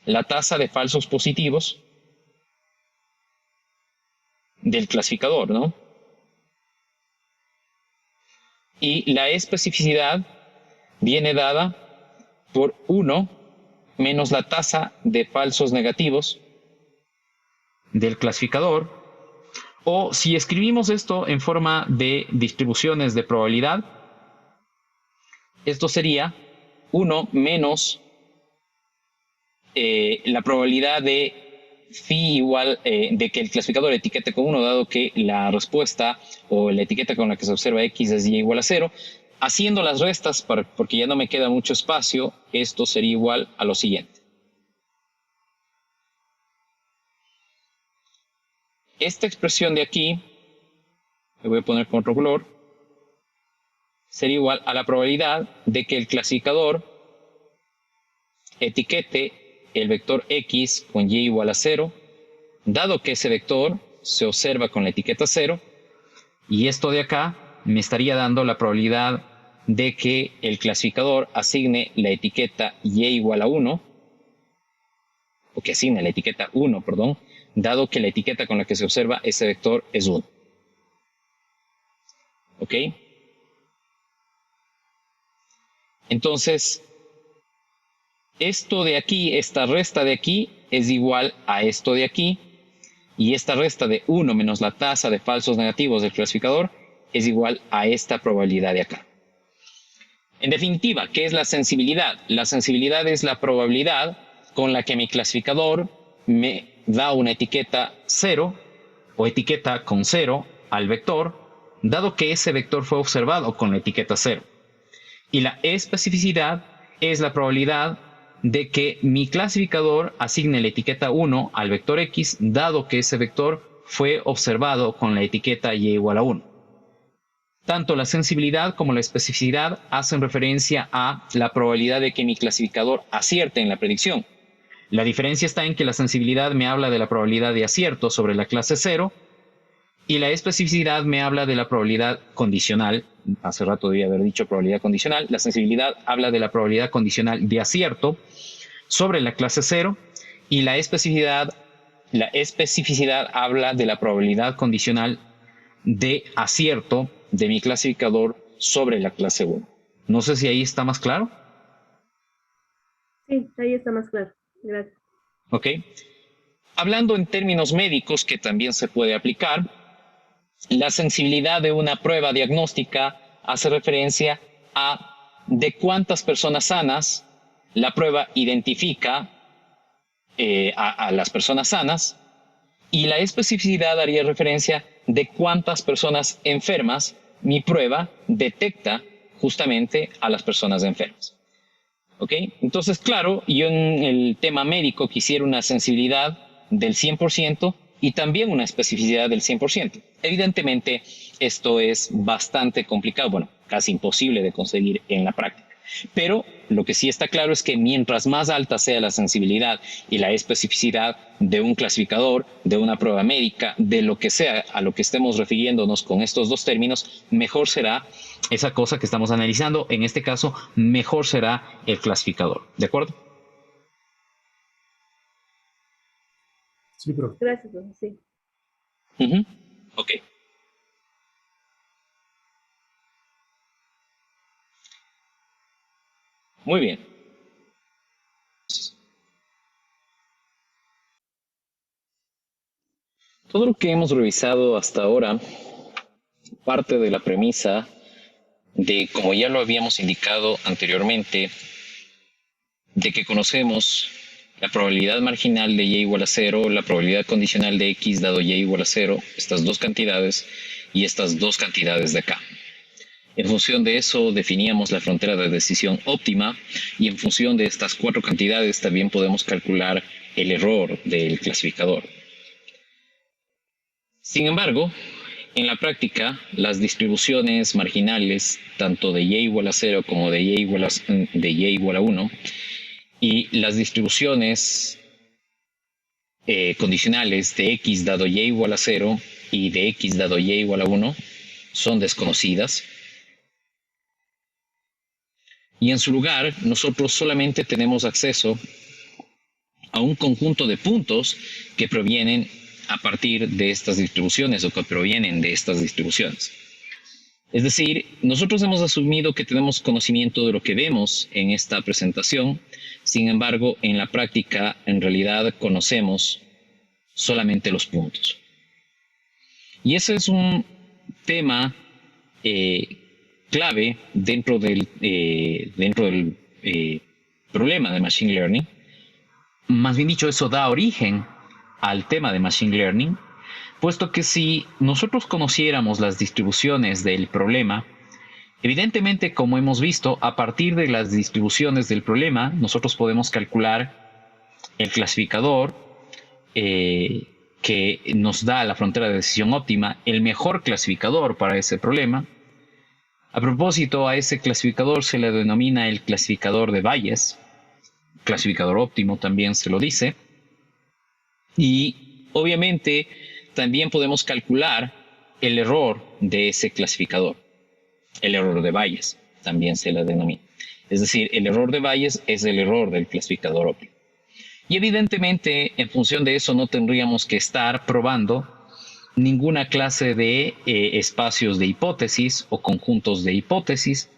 la tasa de falsos positivos del clasificador, ¿no? Y la especificidad viene dada por 1 menos la tasa de falsos negativos del clasificador. O si escribimos esto en forma de distribuciones de probabilidad, esto sería 1 menos la probabilidad de phi igual, de que el clasificador etiquete con 1, dado que la respuesta o la etiqueta con la que se observa x es y igual a 0. Haciendo las restas, porque ya no me queda mucho espacio, esto sería igual a lo siguiente. Esta expresión de aquí, le voy a poner con otro color, sería igual a la probabilidad de que el clasificador etiquete el vector x con y igual a 0, dado que ese vector se observa con la etiqueta 0, y esto de acá me estaría dando la probabilidad de que el clasificador asigne la etiqueta y igual a 1, o que asigne la etiqueta 1, perdón, dado que la etiqueta con la que se observa ese vector es 1. ¿Ok? Entonces, esto de aquí, esta resta de aquí, es igual a esto de aquí, y esta resta de 1 menos la tasa de falsos negativos del clasificador es igual a esta probabilidad de acá. En definitiva, ¿qué es la sensibilidad? La sensibilidad es la probabilidad con la que mi clasificador me da una etiqueta 0 o etiqueta con 0 al vector, dado que ese vector fue observado con la etiqueta 0. Y la especificidad es la probabilidad de que mi clasificador asigne la etiqueta 1 al vector x, dado que ese vector fue observado con la etiqueta y igual a 1. Tanto la sensibilidad como la especificidad hacen referencia a la probabilidad de que mi clasificador acierte en la predicción. La diferencia está en que la sensibilidad me habla de la probabilidad de acierto sobre la clase 0 y la especificidad me habla de la probabilidad condicional. Hace rato debía haber dicho probabilidad condicional. La sensibilidad habla de la probabilidad condicional de acierto sobre la clase 0 y la especificidad habla de la probabilidad condicional de acierto de mi clasificador sobre la clase 1. No sé si ahí está más claro. Sí, ahí está más claro. Gracias. Ok. Hablando en términos médicos, que también se puede aplicar, la sensibilidad de una prueba diagnóstica hace referencia a de cuántas personas sanas la prueba identifica a las personas sanas, y la especificidad haría referencia de cuántas personas enfermas mi prueba detecta justamente a las personas enfermas. ¿Ok? Entonces, claro, yo en el tema médico quisiera una sensibilidad del 100% y también una especificidad del 100%. Evidentemente, esto es bastante complicado, bueno, casi imposible de conseguir en la práctica. Pero lo que sí está claro es que mientras más alta sea la sensibilidad y la especificidad de un clasificador, de una prueba médica, de lo que sea a lo que estemos refiriéndonos con estos dos términos, mejor será esa cosa que estamos analizando. En este caso, mejor será el clasificador. ¿De acuerdo? Sí, profe. Gracias, profe, sí. Ok. Muy bien. Todo lo que hemos revisado hasta ahora parte de la premisa de, como ya lo habíamos indicado anteriormente, de que conocemos la probabilidad marginal de y igual a 0, la probabilidad condicional de x dado y igual a 0, estas dos cantidades y estas dos cantidades de acá. En función de eso definíamos la frontera de decisión óptima, y en función de estas cuatro cantidades también podemos calcular el error del clasificador. Sin embargo, en la práctica, las distribuciones marginales, tanto de y igual a 0 como de y igual a 1, y las distribuciones condicionales de x dado y igual a 0 y de x dado y igual a 1 son desconocidas. Y en su lugar, nosotros solamente tenemos acceso a un conjunto de puntos que provienen a partir de estas distribuciones o que provienen de estas distribuciones. Es decir, nosotros hemos asumido que tenemos conocimiento de lo que vemos en esta presentación. Sin embargo, en la práctica, en realidad conocemos solamente los puntos. Y ese es un tema clave dentro del problema de Machine Learning. Más bien dicho, eso da origen al tema de Machine Learning, puesto que si nosotros conociéramos las distribuciones del problema, evidentemente, como hemos visto, a partir de las distribuciones del problema, nosotros podemos calcular el clasificador que nos da la frontera de decisión óptima, el mejor clasificador para ese problema. A propósito, a ese clasificador se le denomina el clasificador de Bayes, clasificador óptimo también se lo dice, y obviamente también podemos calcular el error de ese clasificador, el error de Bayes también se le denomina. Es decir, el error de Bayes es el error del clasificador óptimo. Y evidentemente, en función de eso, no tendríamos que estar probando ninguna clase de espacios de hipótesis o conjuntos de hipótesis,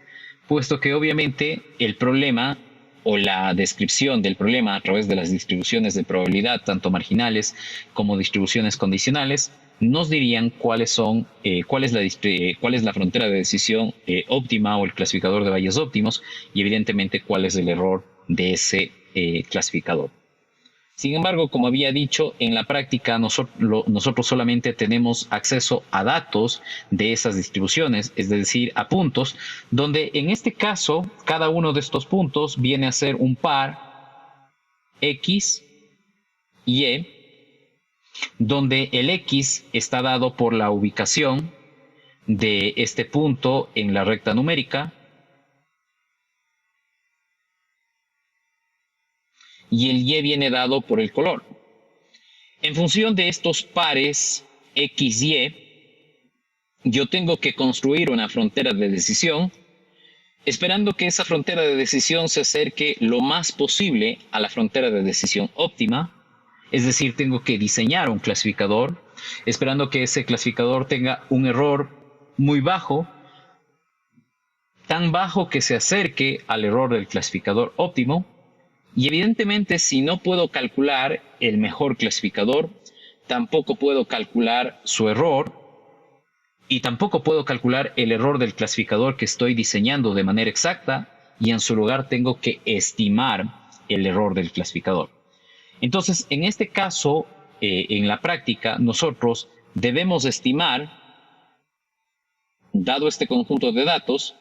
puesto que obviamente el problema o la descripción del problema a través de las distribuciones de probabilidad, tanto marginales como distribuciones condicionales, nos dirían cuál es la frontera de decisión óptima o el clasificador de Bayes óptimos, y evidentemente cuál es el error de ese clasificador. Sin embargo, como había dicho, en la práctica nosotros solamente tenemos acceso a datos de esas distribuciones, es decir, a puntos, donde en este caso cada uno de estos puntos viene a ser un par X, Y, donde el X está dado por la ubicación de este punto en la recta numérica, y el Y viene dado por el color. En función de estos pares X, Y, yo tengo que construir una frontera de decisión, esperando que esa frontera de decisión se acerque lo más posible a la frontera de decisión óptima. Es decir, tengo que diseñar un clasificador, esperando que ese clasificador tenga un error muy bajo, tan bajo que se acerque al error del clasificador óptimo, Y evidentemente, si no puedo calcular el mejor clasificador, tampoco puedo calcular su error y tampoco puedo calcular el error del clasificador que estoy diseñando de manera exacta, y en su lugar tengo que estimar el error del clasificador. Entonces, en este caso, en la práctica, nosotros debemos estimar, dado este conjunto de datos,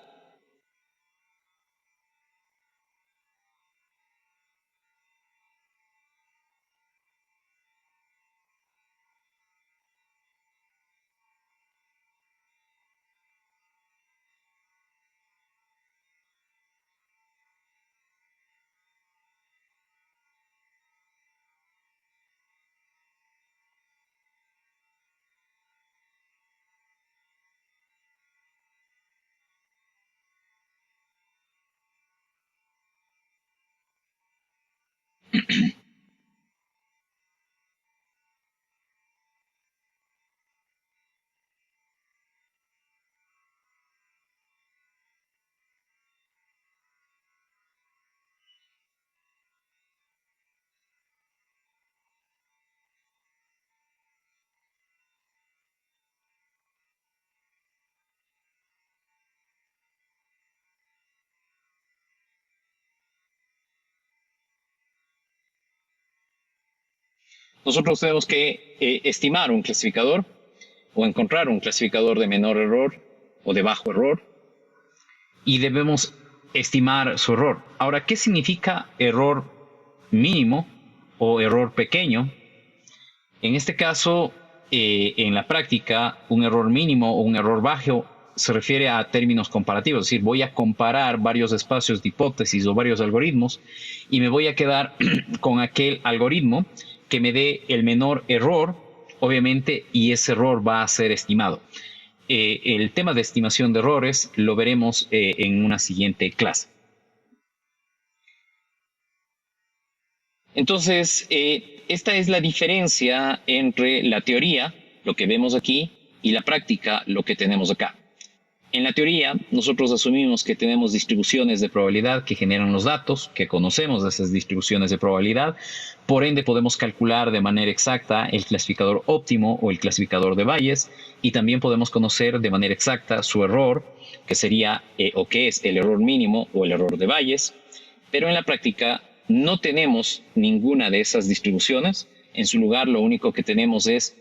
nosotros tenemos que estimar un clasificador o encontrar un clasificador de menor error o de bajo error, y debemos estimar su error. Ahora, ¿qué significa error mínimo o error pequeño? En este caso, en la práctica, un error mínimo o un error bajo se refiere a términos comparativos, es decir, voy a comparar varios espacios de hipótesis o varios algoritmos y me voy a quedar con aquel algoritmo que me dé el menor error, obviamente, y ese error va a ser estimado. El tema de estimación de errores lo veremos en una siguiente clase. Entonces, esta es la diferencia entre la teoría, lo que vemos aquí, y la práctica, lo que tenemos acá. En la teoría, nosotros asumimos que tenemos distribuciones de probabilidad que generan los datos, que conocemos de esas distribuciones de probabilidad, por ende podemos calcular de manera exacta el clasificador óptimo o el clasificador de Bayes, y también podemos conocer de manera exacta su error, que sería o que es el error mínimo o el error de Bayes, pero en la práctica no tenemos ninguna de esas distribuciones. En su lugar, lo único que tenemos es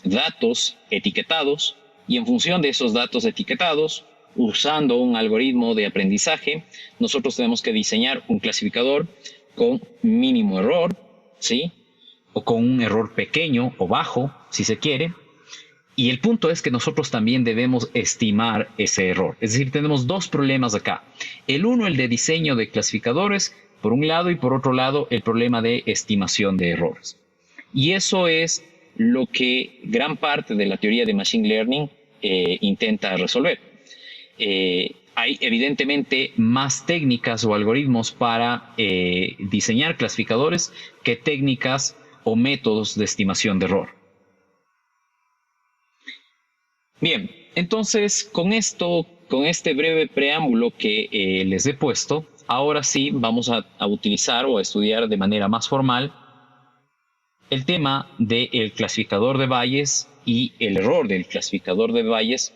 datos etiquetados, y en función de esos datos etiquetados, usando un algoritmo de aprendizaje, nosotros tenemos que diseñar un clasificador con mínimo error, ¿sí? O con un error pequeño o bajo, si se quiere. Y el punto es que nosotros también debemos estimar ese error. Es decir, tenemos dos problemas acá. El uno, el de diseño de clasificadores, por un lado, y por otro lado, el problema de estimación de errores. Y eso es lo que gran parte de la teoría de Machine Learning intenta resolver. Hay evidentemente más técnicas o algoritmos para diseñar clasificadores que técnicas o métodos de estimación de error. Bien, entonces con esto, con este breve preámbulo que les he puesto, ahora sí vamos a utilizar o a estudiar de manera más formal el tema del clasificador de Bayes y el error del clasificador de Bayes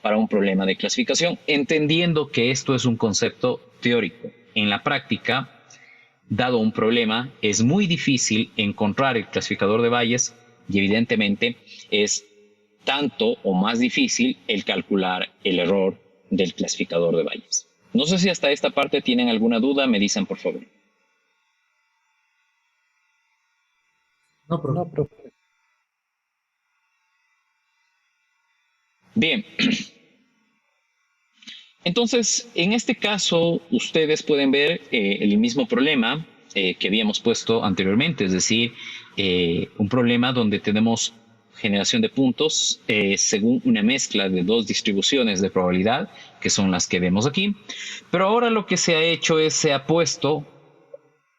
para un problema de clasificación, entendiendo que esto es un concepto teórico. En la práctica, dado un problema, es muy difícil encontrar el clasificador de Bayes y evidentemente es tanto o más difícil el calcular el error del clasificador de Bayes. No sé si hasta esta parte tienen alguna duda, me dicen por favor. No, profe. Bien. Entonces, en este caso, ustedes pueden ver el mismo problema que habíamos puesto anteriormente, es decir, un problema donde tenemos generación de puntos según una mezcla de dos distribuciones de probabilidad, que son las que vemos aquí. Pero ahora lo que se ha hecho es se ha puesto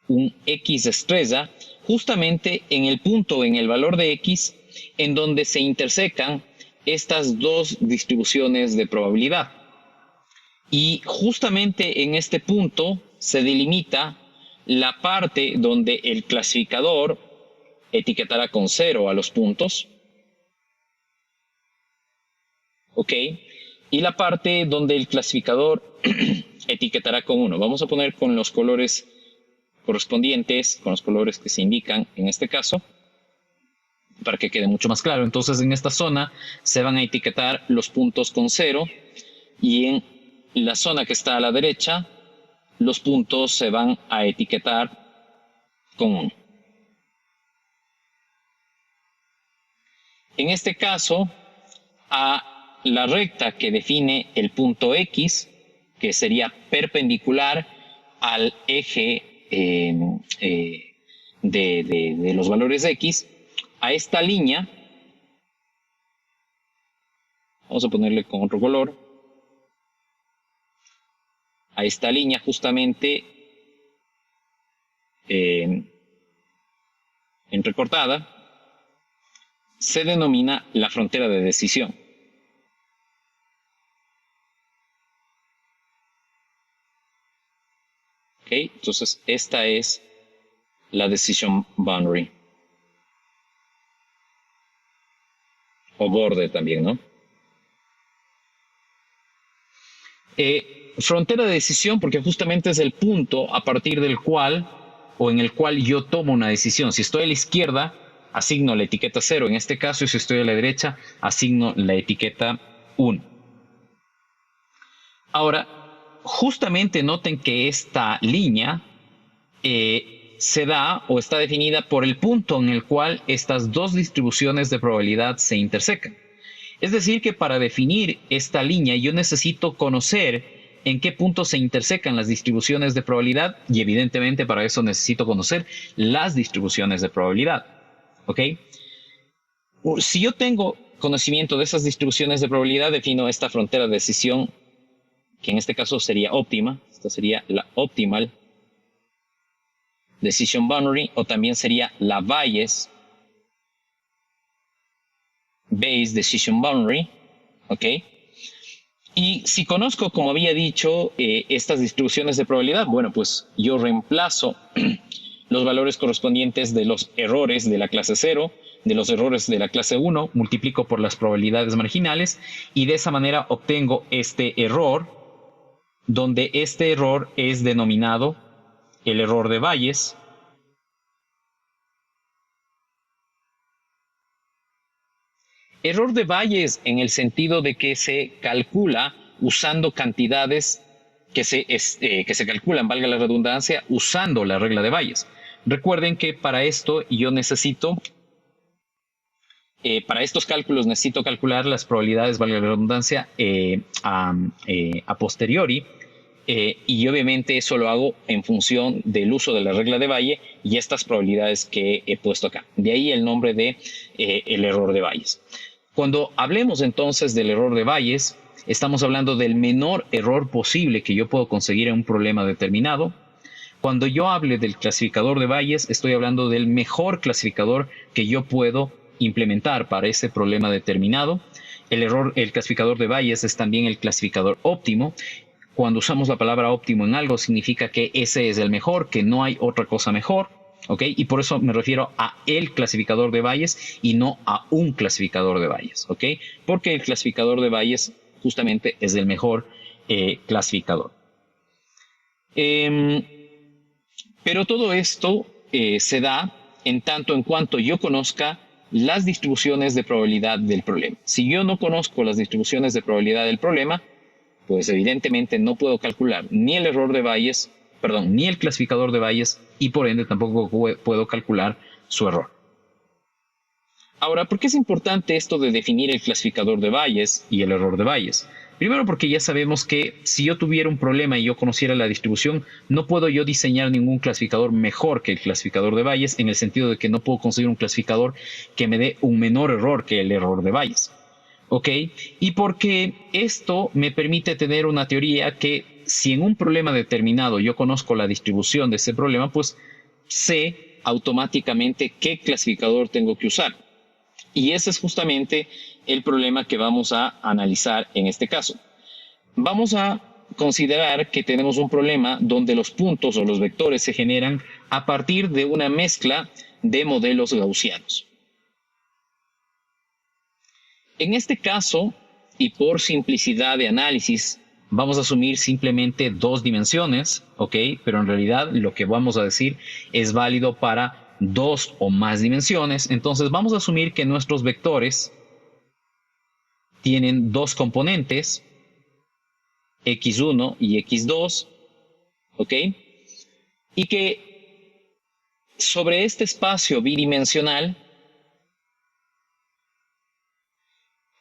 un X estrella justamente en el punto, en el valor de X, en donde se intersecan estas dos distribuciones de probabilidad. Y justamente en este punto se delimita la parte donde el clasificador etiquetará con 0 a los puntos, ¿ok? Y la parte donde el clasificador etiquetará con 1. Vamos a poner con los colores correspondientes, con los colores que se indican en este caso, para que quede mucho más claro. Entonces, en esta zona se van a etiquetar los puntos con 0 y en la zona que está a la derecha, los puntos se van a etiquetar con 1. En este caso, a la recta que define el punto X, que sería perpendicular al eje de los valores X, a esta línea, vamos a ponerle con otro color, a esta línea justamente entrecortada, se denomina la frontera de decisión. ¿Ok? Entonces, esta es la decision boundary. O borde también, ¿no? Frontera de decisión porque justamente es el punto a partir del cual o en el cual yo tomo una decisión. Si estoy a la izquierda, asigno la etiqueta 0 en este caso, y si estoy a la derecha, asigno la etiqueta 1. Ahora, justamente noten que esta línea se da o está definida por el punto en el cual estas dos distribuciones de probabilidad se intersecan. Es decir, que para definir esta línea yo necesito conocer en qué punto se intersecan las distribuciones de probabilidad y evidentemente para eso necesito conocer las distribuciones de probabilidad. ¿Ok? Si yo tengo conocimiento de esas distribuciones de probabilidad, defino esta frontera de decisión, que en este caso sería óptima. Esta sería la optimal decision boundary, o también sería la Bayes decision boundary. ¿Ok? Y si conozco, como había dicho, estas distribuciones de probabilidad, bueno, pues yo reemplazo los valores correspondientes de los errores de la clase 0, de los errores de la clase 1, multiplico por las probabilidades marginales y de esa manera obtengo este error, donde este error es denominado el error de Bayes. Error de Bayes en el sentido de que se calcula usando cantidades que se calculan, valga la redundancia, usando la regla de Bayes. Recuerden que para esto yo necesito, para estos cálculos necesito calcular las probabilidades, valga la redundancia, a posteriori, y obviamente eso lo hago en función del uso de la regla de Bayes y estas probabilidades que he puesto acá. De ahí el nombre de el error de Bayes. Cuando hablemos entonces del error de Bayes, estamos hablando del menor error posible que yo puedo conseguir en un problema determinado. Cuando yo hable del clasificador de Bayes, estoy hablando del mejor clasificador que yo puedo implementar para ese problema determinado. El clasificador de Bayes es también el clasificador óptimo. Cuando usamos la palabra óptimo en algo, significa que ese es el mejor, que no hay otra cosa mejor. ¿Ok? Y por eso me refiero a el clasificador de Bayes y no a un clasificador de Bayes. ¿Ok? Porque el clasificador de Bayes justamente es el mejor clasificador. Pero todo esto se da en tanto en cuanto yo conozca las distribuciones de probabilidad del problema. Si yo no conozco las distribuciones de probabilidad del problema, pues evidentemente no puedo calcular ni el error de Bayes, perdón, ni el clasificador de Bayes y por ende tampoco puedo calcular su error. Ahora, ¿por qué es importante esto de definir el clasificador de Bayes y el error de Bayes? Primero porque ya sabemos que si yo tuviera un problema y yo conociera la distribución, no puedo yo diseñar ningún clasificador mejor que el clasificador de Bayes, en el sentido de que no puedo conseguir un clasificador que me dé un menor error que el error de Bayes. ¿Ok? Y porque esto me permite tener una teoría que si en un problema determinado yo conozco la distribución de ese problema, pues sé automáticamente qué clasificador tengo que usar. Y ese es justamente el problema que vamos a analizar en este caso. Vamos a considerar que tenemos un problema donde los puntos o los vectores se generan a partir de una mezcla de modelos gaussianos. En este caso, y por simplicidad de análisis, vamos a asumir simplemente 2 dimensiones, ¿ok? Pero en realidad lo que vamos a decir es válido para 2 o más dimensiones. Entonces vamos a asumir que nuestros vectores tienen 2 componentes, x1 y x2, ¿ok? Y que sobre este espacio bidimensional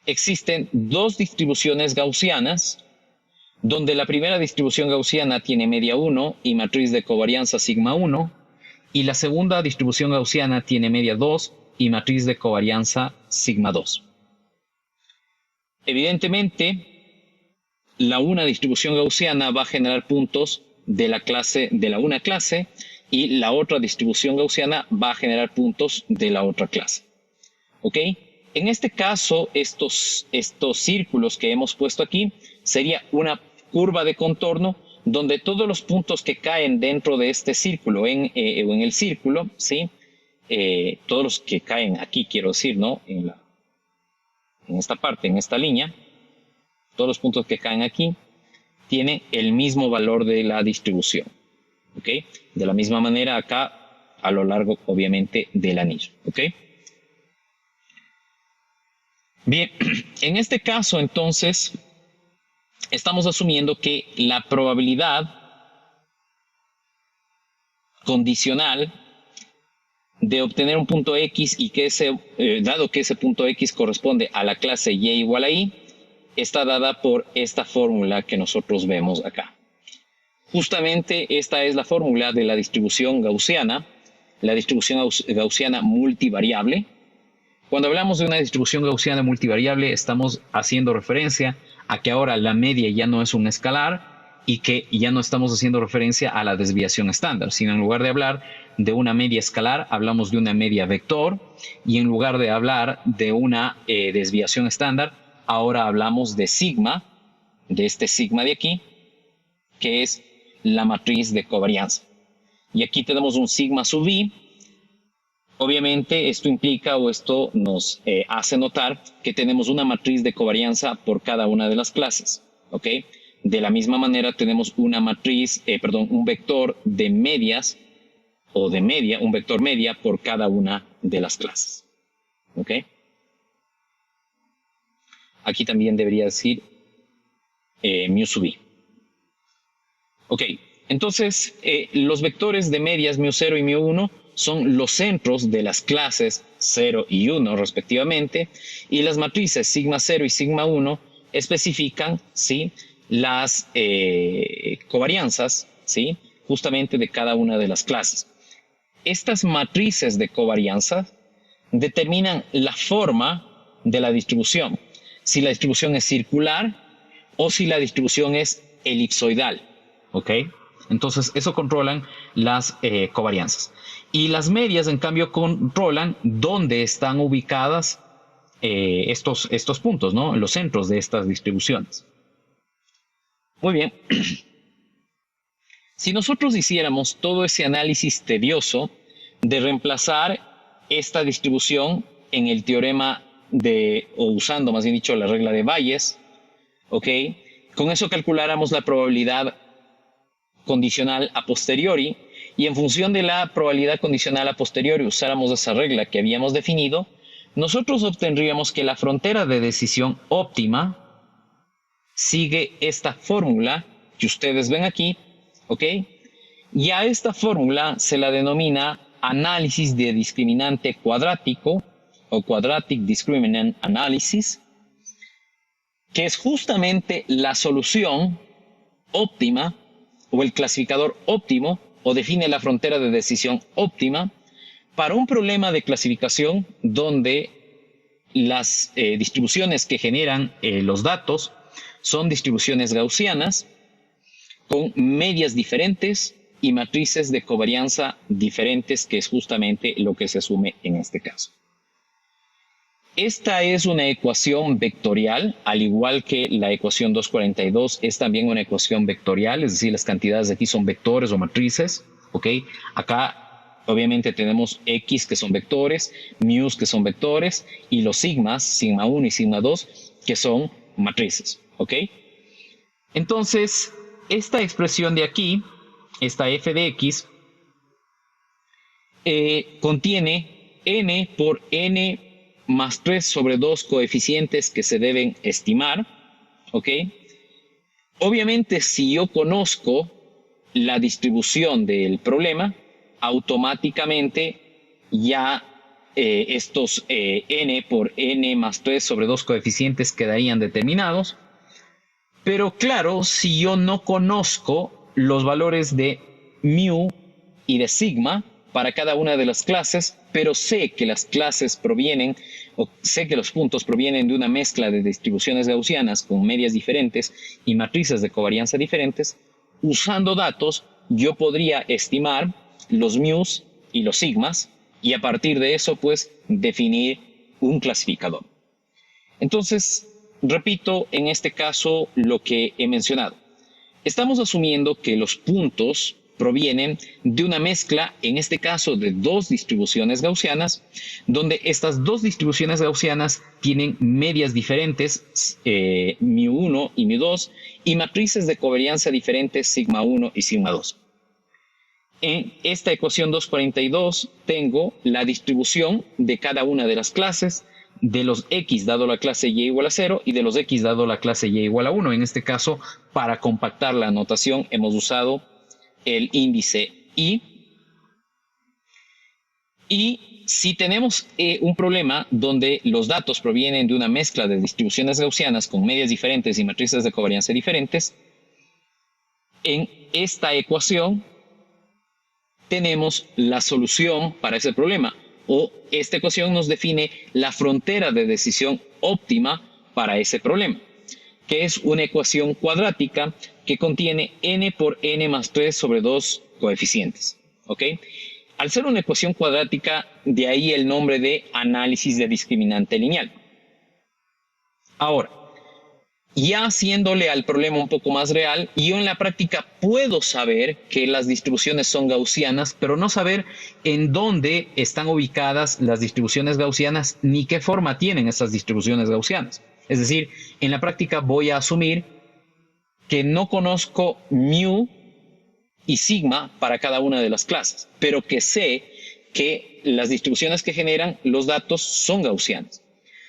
existen 2 distribuciones gaussianas, donde la primera distribución gaussiana tiene media 1 y matriz de covarianza sigma 1, y la segunda distribución gaussiana tiene media 2 y matriz de covarianza sigma 2. Evidentemente, la una distribución gaussiana va a generar puntos de la una clase y la otra distribución gaussiana va a generar puntos de la otra clase. ¿Ok? En este caso, estos círculos que hemos puesto aquí sería una curva de contorno donde todos los puntos que caen dentro de este círculo o en el círculo, ¿sí? Todos los que caen aquí, quiero decir, ¿no? En esta parte, en esta línea, todos los puntos que caen aquí tienen el mismo valor de la distribución. ¿Ok? De la misma manera acá, a lo largo, obviamente, del anillo. ¿Ok? Bien, en este caso, entonces, estamos asumiendo que la probabilidad condicional de obtener un punto X y que dado que ese punto X corresponde a la clase Y igual a I, está dada por esta fórmula que nosotros vemos acá. Justamente esta es la fórmula de la distribución gaussiana multivariable. Cuando hablamos de una distribución gaussiana multivariable, estamos haciendo referencia a que ahora la media ya no es un escalar y que ya no estamos haciendo referencia a la desviación estándar, sino en lugar de hablar de una media escalar, hablamos de una media vector, y en lugar de hablar de una desviación estándar, ahora hablamos de sigma, de este sigma de aquí, que es la matriz de covarianza. Y aquí tenemos un sigma sub i. Obviamente esto implica o esto nos hace notar que tenemos una matriz de covarianza por cada una de las clases. ¿Ok? De la misma manera tenemos una matriz, un vector de medias o de media, un vector media por cada una de las clases. ¿Ok? Aquí también debería decir mu sub i. Ok, entonces los vectores de medias mu0 y mu1 son los centros de las clases 0 y 1 respectivamente, y las matrices sigma 0 y sigma 1 especifican, ¿sí?, las covarianzas, ¿sí?, justamente de cada una de las clases. Estas matrices de covarianza determinan la forma de la distribución, si la distribución es circular o si la distribución es elipsoidal. ¿Ok? Entonces, eso controlan las covarianzas. Y las medias, en cambio, controlan dónde están ubicadas estos puntos, ¿no? Los centros de estas distribuciones. Muy bien. Si nosotros hiciéramos todo ese análisis tedioso de reemplazar esta distribución en el teorema o usando, más bien dicho, la regla de Bayes, ¿ok? Con eso calculáramos la probabilidad condicional a posteriori, y en función de la probabilidad condicional a posteriori usáramos esa regla que habíamos definido, nosotros obtendríamos que la frontera de decisión óptima sigue esta fórmula que ustedes ven aquí, ¿ok? Y a esta fórmula se la denomina análisis de discriminante cuadrático o quadratic discriminant analysis, que es justamente la solución óptima o el clasificador óptimo, o define la frontera de decisión óptima para un problema de clasificación donde las distribuciones que generan los datos son distribuciones gaussianas con medias diferentes y matrices de covarianza diferentes, que es justamente lo que se asume en este caso. Esta es una ecuación vectorial, al igual que la ecuación 242 es también una ecuación vectorial, es decir, las cantidades de aquí son vectores o matrices, ¿ok? Acá obviamente tenemos X que son vectores, Mus que son vectores, y los sigmas, sigma 1 y sigma 2, que son matrices, ¿ok? Entonces, esta expresión de aquí, esta f de x, contiene n por n más 3 sobre 2 coeficientes que se deben estimar, ¿ok? Obviamente, si yo conozco la distribución del problema, automáticamente ya estos n por n más 3 sobre 2 coeficientes quedarían determinados. Pero claro, si yo no conozco los valores de mu y de sigma para cada una de las clases, pero sé que las clases provienen, o sé que los puntos provienen de una mezcla de distribuciones gaussianas con medias diferentes y matrices de covarianza diferentes, usando datos, yo podría estimar los mus y los sigmas, y a partir de eso, pues, definir un clasificador. Entonces, repito en este caso lo que he mencionado. Estamos asumiendo que los puntos provienen de una mezcla, en este caso de dos distribuciones gaussianas, donde estas dos distribuciones gaussianas tienen medias diferentes, mu1 y mu2, y matrices de covarianza diferentes, sigma 1 y sigma 2. En esta ecuación 242 tengo la distribución de cada una de las clases, de los x dado la clase y igual a 0 y de los x dado la clase y igual a 1. En este caso, para compactar la notación, hemos usado el índice y. Y si tenemos un problema donde los datos provienen de una mezcla de distribuciones gaussianas con medias diferentes y matrices de covarianza diferentes, en esta ecuación tenemos la solución para ese problema. O esta ecuación nos define la frontera de decisión óptima para ese problema, que es una ecuación cuadrática que contiene n por n más 3 sobre 2 coeficientes. ¿Ok? Al ser una ecuación cuadrática, de ahí el nombre de análisis de discriminante lineal. Ahora, ya haciéndole al problema un poco más real, yo en la práctica puedo saber que las distribuciones son gaussianas, pero no saber en dónde están ubicadas las distribuciones gaussianas ni qué forma tienen esas distribuciones gaussianas. Es decir, en la práctica voy a asumir que no conozco mu y sigma para cada una de las clases, pero que sé que las distribuciones que generan los datos son gaussianas.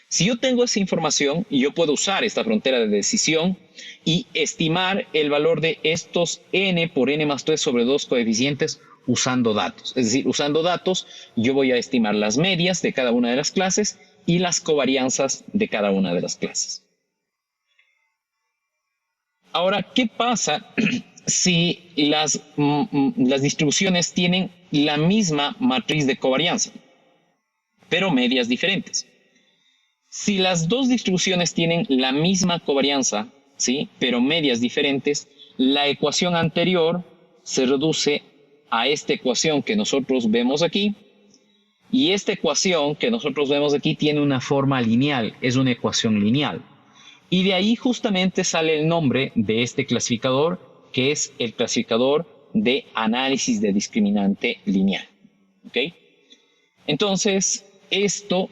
Si yo tengo esa información, yo puedo usar esta frontera de decisión y estimar el valor de estos n por n más 3 sobre 2 coeficientes usando datos. Es decir, usando datos, yo voy a estimar las medias de cada una de las clases y las covarianzas de cada una de las clases. Ahora, ¿qué pasa si las distribuciones tienen la misma matriz de covarianza, pero medias diferentes? Si las dos distribuciones tienen la misma covarianza, ¿sí?, pero medias diferentes, la ecuación anterior se reduce a esta ecuación que nosotros vemos aquí, y esta ecuación que nosotros vemos aquí tiene una forma lineal, es una ecuación lineal. Y de ahí justamente sale el nombre de este clasificador, que es el clasificador de análisis de discriminante lineal. ¿Ok? Entonces, esto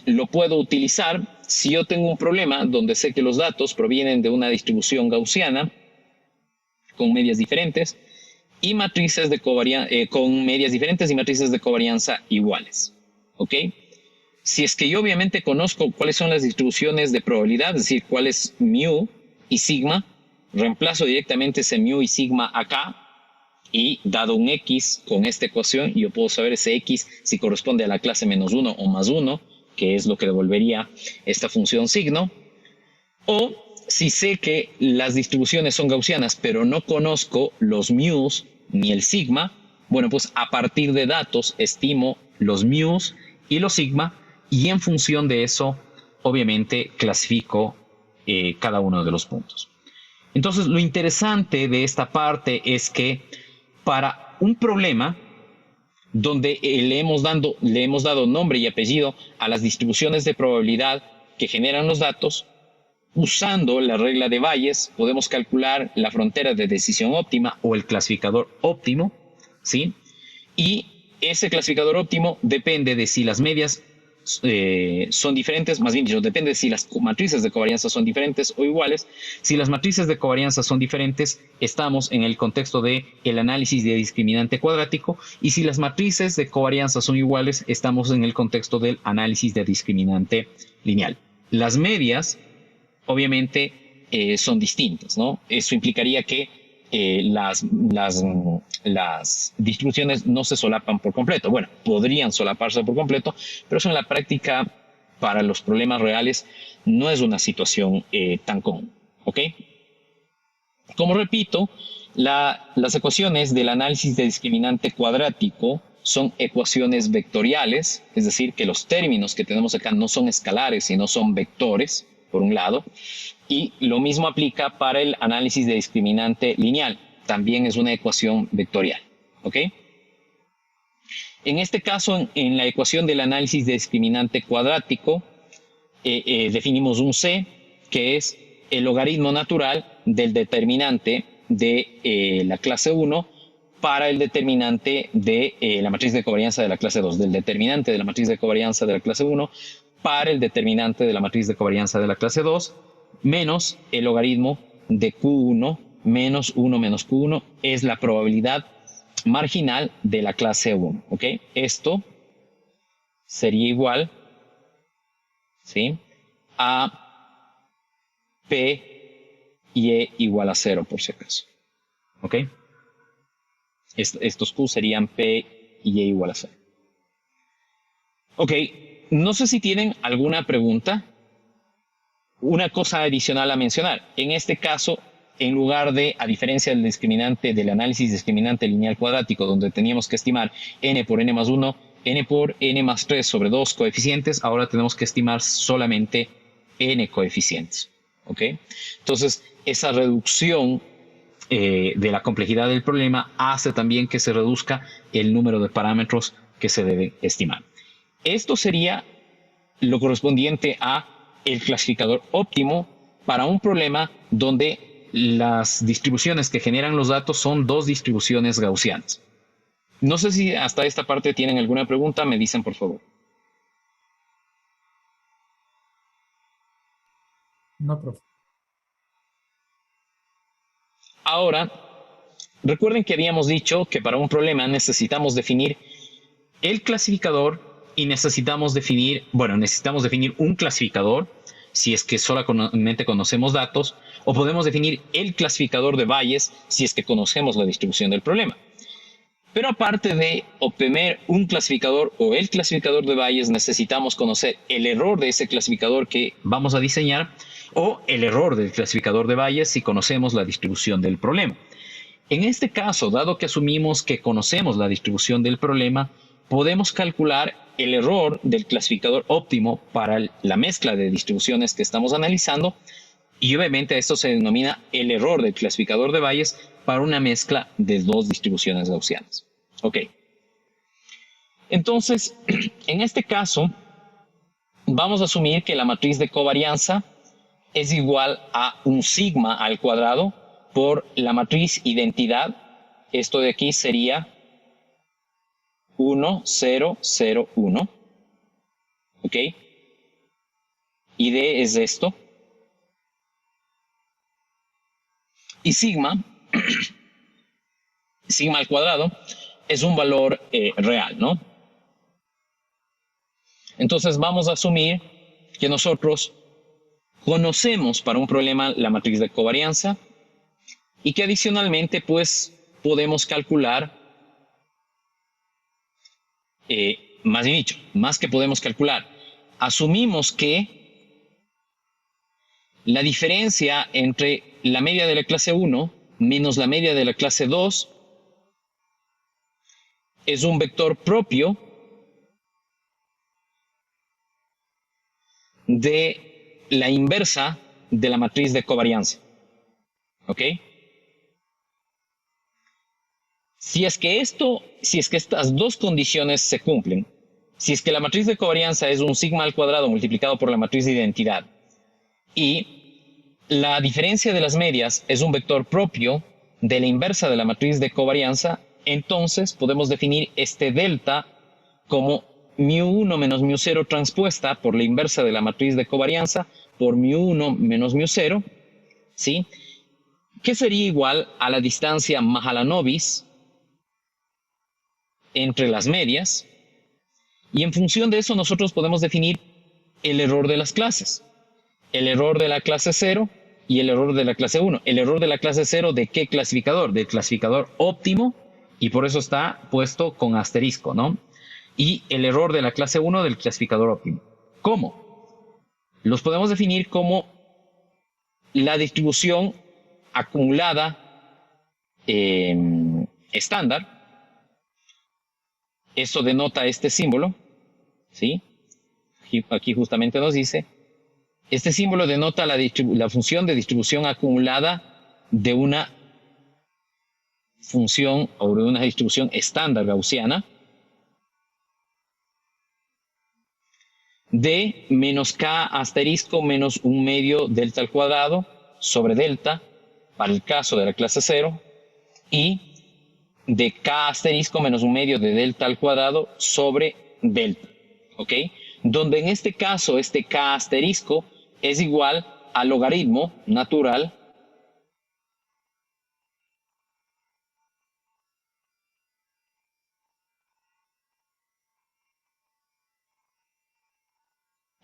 lo puedo utilizar si yo tengo un problema donde sé que los datos provienen de una distribución gaussiana con medias diferentes y matrices de con medias diferentes y matrices de covarianza iguales. ¿Ok? Si es que yo obviamente conozco cuáles son las distribuciones de probabilidad, es decir, cuál es mu y sigma, reemplazo directamente ese mu y sigma acá, y dado un x con esta ecuación, yo puedo saber ese x si corresponde a la clase menos 1 o más 1, que es lo que devolvería esta función signo. O si sé que las distribuciones son gaussianas, pero no conozco los mus ni el sigma, bueno, pues a partir de datos estimo los mus y los sigma, y en función de eso, obviamente, clasifico cada uno de los puntos. Entonces, lo interesante de esta parte es que para un problema, donde le hemos dado nombre y apellido a las distribuciones de probabilidad que generan los datos. Usando la regla de Bayes, podemos calcular la frontera de decisión óptima o el clasificador óptimo, ¿sí? Y ese clasificador óptimo depende de si las medias son diferentes, más bien dicho, depende de si las matrices de covarianza son diferentes o iguales. Si las matrices de covarianza son diferentes, estamos en el contexto del análisis de discriminante cuadrático, y si las matrices de covarianza son iguales, estamos en el contexto del análisis de discriminante lineal. Las medias, obviamente, son distintas, ¿no? Eso implicaría que las distribuciones no se solapan por completo. Bueno, podrían solaparse por completo, pero eso en la práctica, para los problemas reales, no es una situación tan común, ¿ok? Como repito, las ecuaciones del análisis de discriminante cuadrático son ecuaciones vectoriales, es decir, que los términos que tenemos acá no son escalares, sino son vectores, por un lado. Y lo mismo aplica para el análisis de discriminante lineal. También es una ecuación vectorial. ¿Ok? En este caso, en la ecuación del análisis de discriminante cuadrático, definimos un C, que es el logaritmo natural del determinante de la clase 1 para el determinante de la matriz de covarianza de la clase 2, del determinante de la matriz de covarianza de la clase 1 para el determinante de la matriz de covarianza de la clase 2, menos el logaritmo de Q1 menos 1 menos Q1 es la probabilidad marginal de la clase 1. ¿Ok? Esto sería igual, ¿sí?, a P y E igual a 0, por si acaso. ¿Ok? Estos Q serían P y E igual a 0. Ok, no sé si tienen alguna pregunta. Una cosa adicional a mencionar. En este caso, en lugar de, a diferencia del discriminante, del análisis discriminante lineal cuadrático, donde teníamos que estimar n por n más 1, n por n más 3 sobre 2 coeficientes, ahora tenemos que estimar solamente n coeficientes. ¿Ok? Entonces, esa reducción de la complejidad del problema hace también que se reduzca el número de parámetros que se debe estimar. Esto sería lo correspondiente a el clasificador óptimo para un problema donde las distribuciones que generan los datos son dos distribuciones gaussianas. No sé si hasta esta parte tienen alguna pregunta, me dicen por favor. No, profe. Ahora, recuerden que habíamos dicho que para un problema necesitamos definir el clasificador y necesitamos definir un clasificador si es que solamente conocemos datos, o podemos definir el clasificador de Bayes si es que conocemos la distribución del problema. Pero aparte de obtener un clasificador o el clasificador de Bayes, necesitamos conocer el error de ese clasificador que vamos a diseñar o el error del clasificador de Bayes si conocemos la distribución del problema. En este caso, dado que asumimos que conocemos la distribución del problema, podemos calcular el error del clasificador óptimo para la mezcla de distribuciones que estamos analizando, y obviamente esto se denomina el error del clasificador de Bayes para una mezcla de dos distribuciones gaussianas. Ok. Entonces, en este caso, vamos a asumir que la matriz de covarianza es igual a un sigma al cuadrado por la matriz identidad. Esto de aquí sería 1, 0, 0, 1. ¿Ok? Y D es esto. Y sigma, sigma al cuadrado, es un valor real, ¿no? Entonces vamos a asumir que nosotros conocemos para un problema la matriz de covarianza y que adicionalmente pues podemos calcular, más bien dicho, más que podemos calcular, asumimos que la diferencia entre la media de la clase 1 menos la media de la clase 2 es un vector propio de la inversa de la matriz de covarianza. ¿Ok? Si es que estas dos condiciones se cumplen, si es que la matriz de covarianza es un sigma al cuadrado multiplicado por la matriz de identidad y la diferencia de las medias es un vector propio de la inversa de la matriz de covarianza, entonces podemos definir este delta como μ1 menos μ0 transpuesta por la inversa de la matriz de covarianza por μ1 menos μ0, ¿sí? Que sería igual a la distancia Mahalanobis entre las medias, y en función de eso nosotros podemos definir el error de las clases, el error de la clase 0 y el error de la clase 1. El error de la clase 0, ¿de qué clasificador? Del clasificador óptimo, y por eso está puesto con asterisco, ¿no? Y el error de la clase 1 del clasificador óptimo. ¿Cómo? Los podemos definir como la distribución acumulada estándar. Esto denota este símbolo, ¿sí? Aquí justamente nos dice, este símbolo denota la función de distribución acumulada de una función o de una distribución estándar gaussiana de menos k asterisco menos 1 medio delta al cuadrado sobre delta para el caso de la clase 0 y de k asterisco menos 1 medio de delta al cuadrado sobre delta, ¿ok? Donde en este caso este k asterisco es igual al logaritmo natural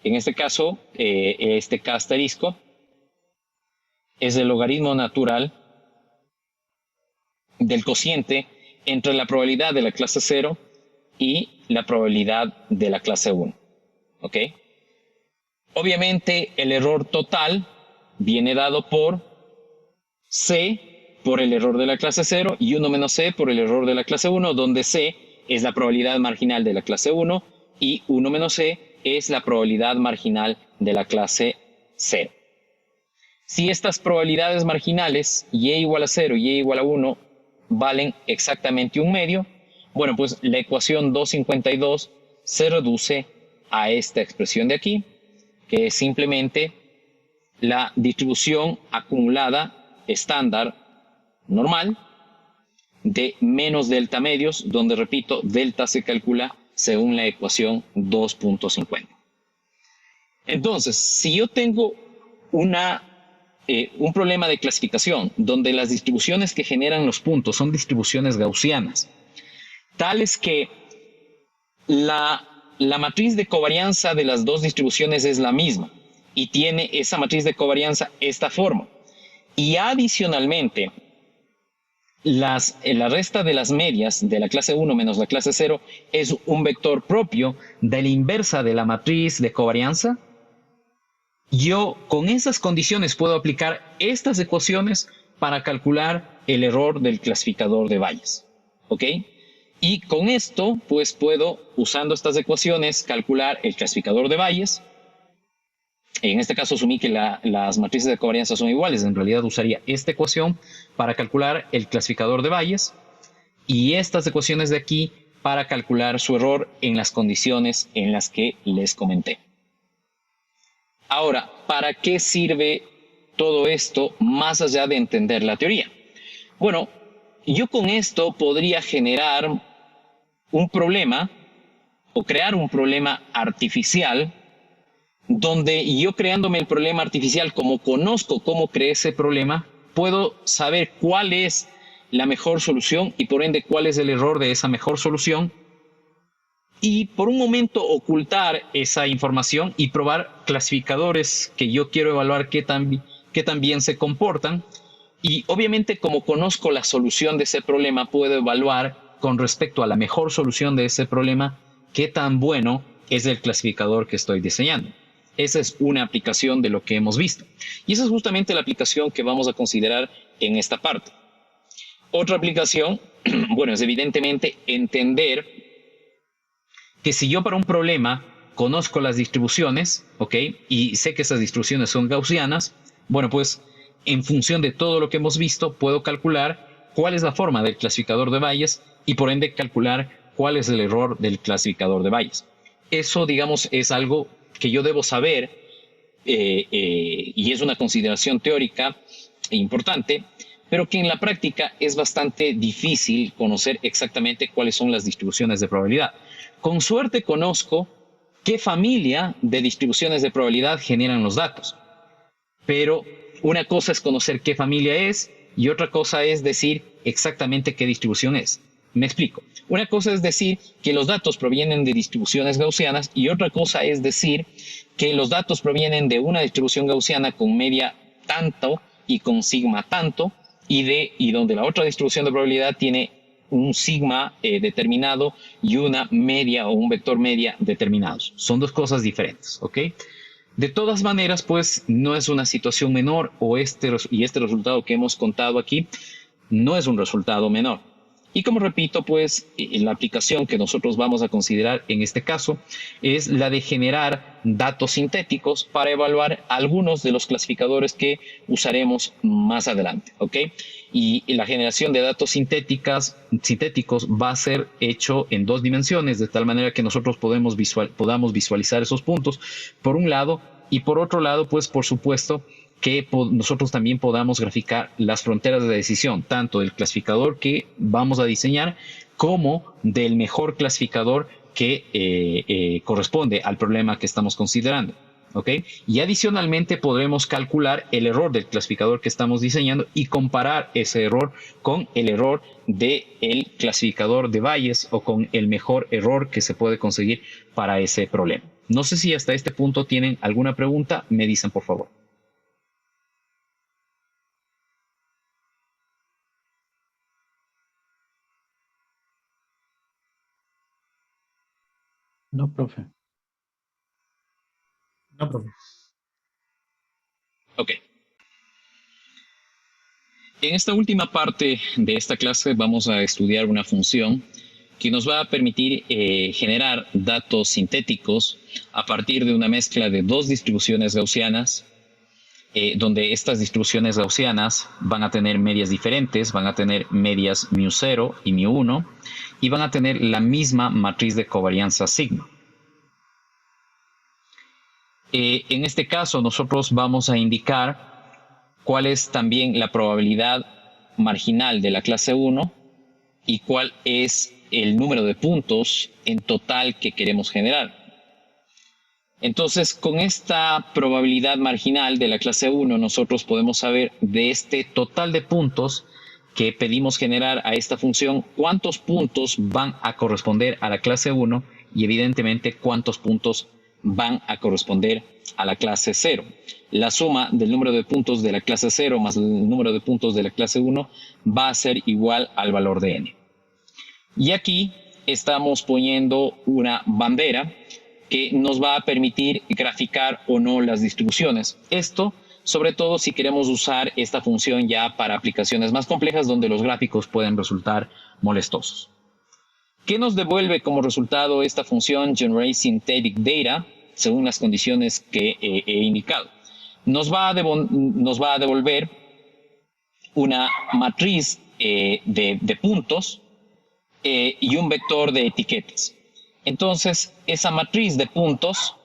en este caso este k asterisco es el logaritmo natural del cociente entre la probabilidad de la clase 0 y la probabilidad de la clase 1. ¿Ok? Obviamente el error total viene dado por C por el error de la clase 0 y 1 menos C por el error de la clase 1, donde C es la probabilidad marginal de la clase 1 y 1 menos C es la probabilidad marginal de la clase 0. Si estas probabilidades marginales, y igual a 0 y igual a 1, valen exactamente 1 medio, bueno, pues la ecuación 252 se reduce a esta expresión de aquí, que es simplemente la distribución acumulada estándar normal de menos delta medios, donde, repito, delta se calcula según la ecuación 2.50. Entonces, si yo tengo un problema de clasificación donde las distribuciones que generan los puntos son distribuciones gaussianas, tales que la matriz de covarianza de las dos distribuciones es la misma y tiene esa matriz de covarianza esta forma, y adicionalmente la resta de las medias de la clase 1 menos la clase 0 es un vector propio de la inversa de la matriz de covarianza, yo con esas condiciones puedo aplicar estas ecuaciones para calcular el error del clasificador de Bayes. ¿Ok? Y con esto, pues puedo, usando estas ecuaciones, calcular el clasificador de Bayes. En este caso asumí que las matrices de covarianza son iguales. En realidad usaría esta ecuación para calcular el clasificador de Bayes y estas ecuaciones de aquí para calcular su error en las condiciones en las que les comenté. Ahora, ¿para qué sirve todo esto más allá de entender la teoría? Bueno, yo con esto podría generar un problema o crear un problema artificial donde yo creándome el problema artificial, como conozco cómo creé ese problema, puedo saber cuál es la mejor solución y por ende cuál es el error de esa mejor solución y por un momento ocultar esa información y probar clasificadores que yo quiero evaluar qué tan bien se comportan. Y obviamente como conozco la solución de ese problema, puedo evaluar con respecto a la mejor solución de ese problema qué tan bueno es el clasificador que estoy diseñando. Esa es una aplicación de lo que hemos visto. Y esa es justamente la aplicación que vamos a considerar en esta parte. Otra aplicación, bueno, es evidentemente entender que si yo para un problema conozco las distribuciones, ¿ok? Y sé que esas distribuciones son gaussianas, bueno, pues en función de todo lo que hemos visto, puedo calcular cuál es la forma del clasificador de Bayes y por ende calcular cuál es el error del clasificador de Bayes. Eso, digamos, es algo que yo debo saber y es una consideración teórica importante, pero que en la práctica es bastante difícil conocer exactamente cuáles son las distribuciones de probabilidad. Con suerte conozco qué familia de distribuciones de probabilidad generan los datos, pero una cosa es conocer qué familia es y otra cosa es decir exactamente qué distribución es. Me explico. Una cosa es decir que los datos provienen de distribuciones gaussianas y otra cosa es decir que los datos provienen de una distribución gaussiana con media tanto y con sigma tanto y donde la otra distribución de probabilidad tiene un sigma determinado y una media o un vector media determinados. Son dos cosas diferentes, ¿ok? De todas maneras, pues no es una situación menor este resultado que hemos contado aquí no es un resultado menor. Y como repito, pues la aplicación que nosotros vamos a considerar en este caso es la de generar datos sintéticos para evaluar algunos de los clasificadores que usaremos más adelante, ¿ok? Y la generación de datos sintéticos va a ser hecho en 2 dimensiones, de tal manera que nosotros podamos visualizar esos puntos, por un lado, y por otro lado, pues por supuesto, que nosotros también podamos graficar las fronteras de decisión, tanto del clasificador que vamos a diseñar como del mejor clasificador que corresponde al problema que estamos considerando. ¿Ok? Y adicionalmente podremos calcular el error del clasificador que estamos diseñando y comparar ese error con el error del clasificador de Bayes o con el mejor error que se puede conseguir para ese problema. No sé si hasta este punto tienen alguna pregunta, me dicen por favor. No, profe. No, profe. Ok. En esta última parte de esta clase vamos a estudiar una función que nos va a permitir generar datos sintéticos a partir de una mezcla de 2 distribuciones gaussianas, donde estas distribuciones gaussianas van a tener medias diferentes, van a tener medias μ0 y μ1 y van a tener la misma matriz de covarianza sigma. En este caso nosotros vamos a indicar cuál es también la probabilidad marginal de la clase 1 y cuál es el número de puntos en total que queremos generar. Entonces, con esta probabilidad marginal de la clase 1, nosotros podemos saber de este total de puntos que pedimos generar a esta función, cuántos puntos van a corresponder a la clase 1 y evidentemente cuántos puntos van a corresponder a la clase 0. La suma del número de puntos de la clase 0 más el número de puntos de la clase 1 va a ser igual al valor de n. Y aquí estamos poniendo una bandera que nos va a permitir graficar o no las distribuciones. Esto, sobre todo si queremos usar esta función ya para aplicaciones más complejas donde los gráficos pueden resultar molestosos. ¿Qué nos devuelve como resultado esta función Generate Synthetic Data según las condiciones que he indicado? Nos va a devolver una matriz de puntos y un vector de etiquetas. Entonces, esa matriz de puntos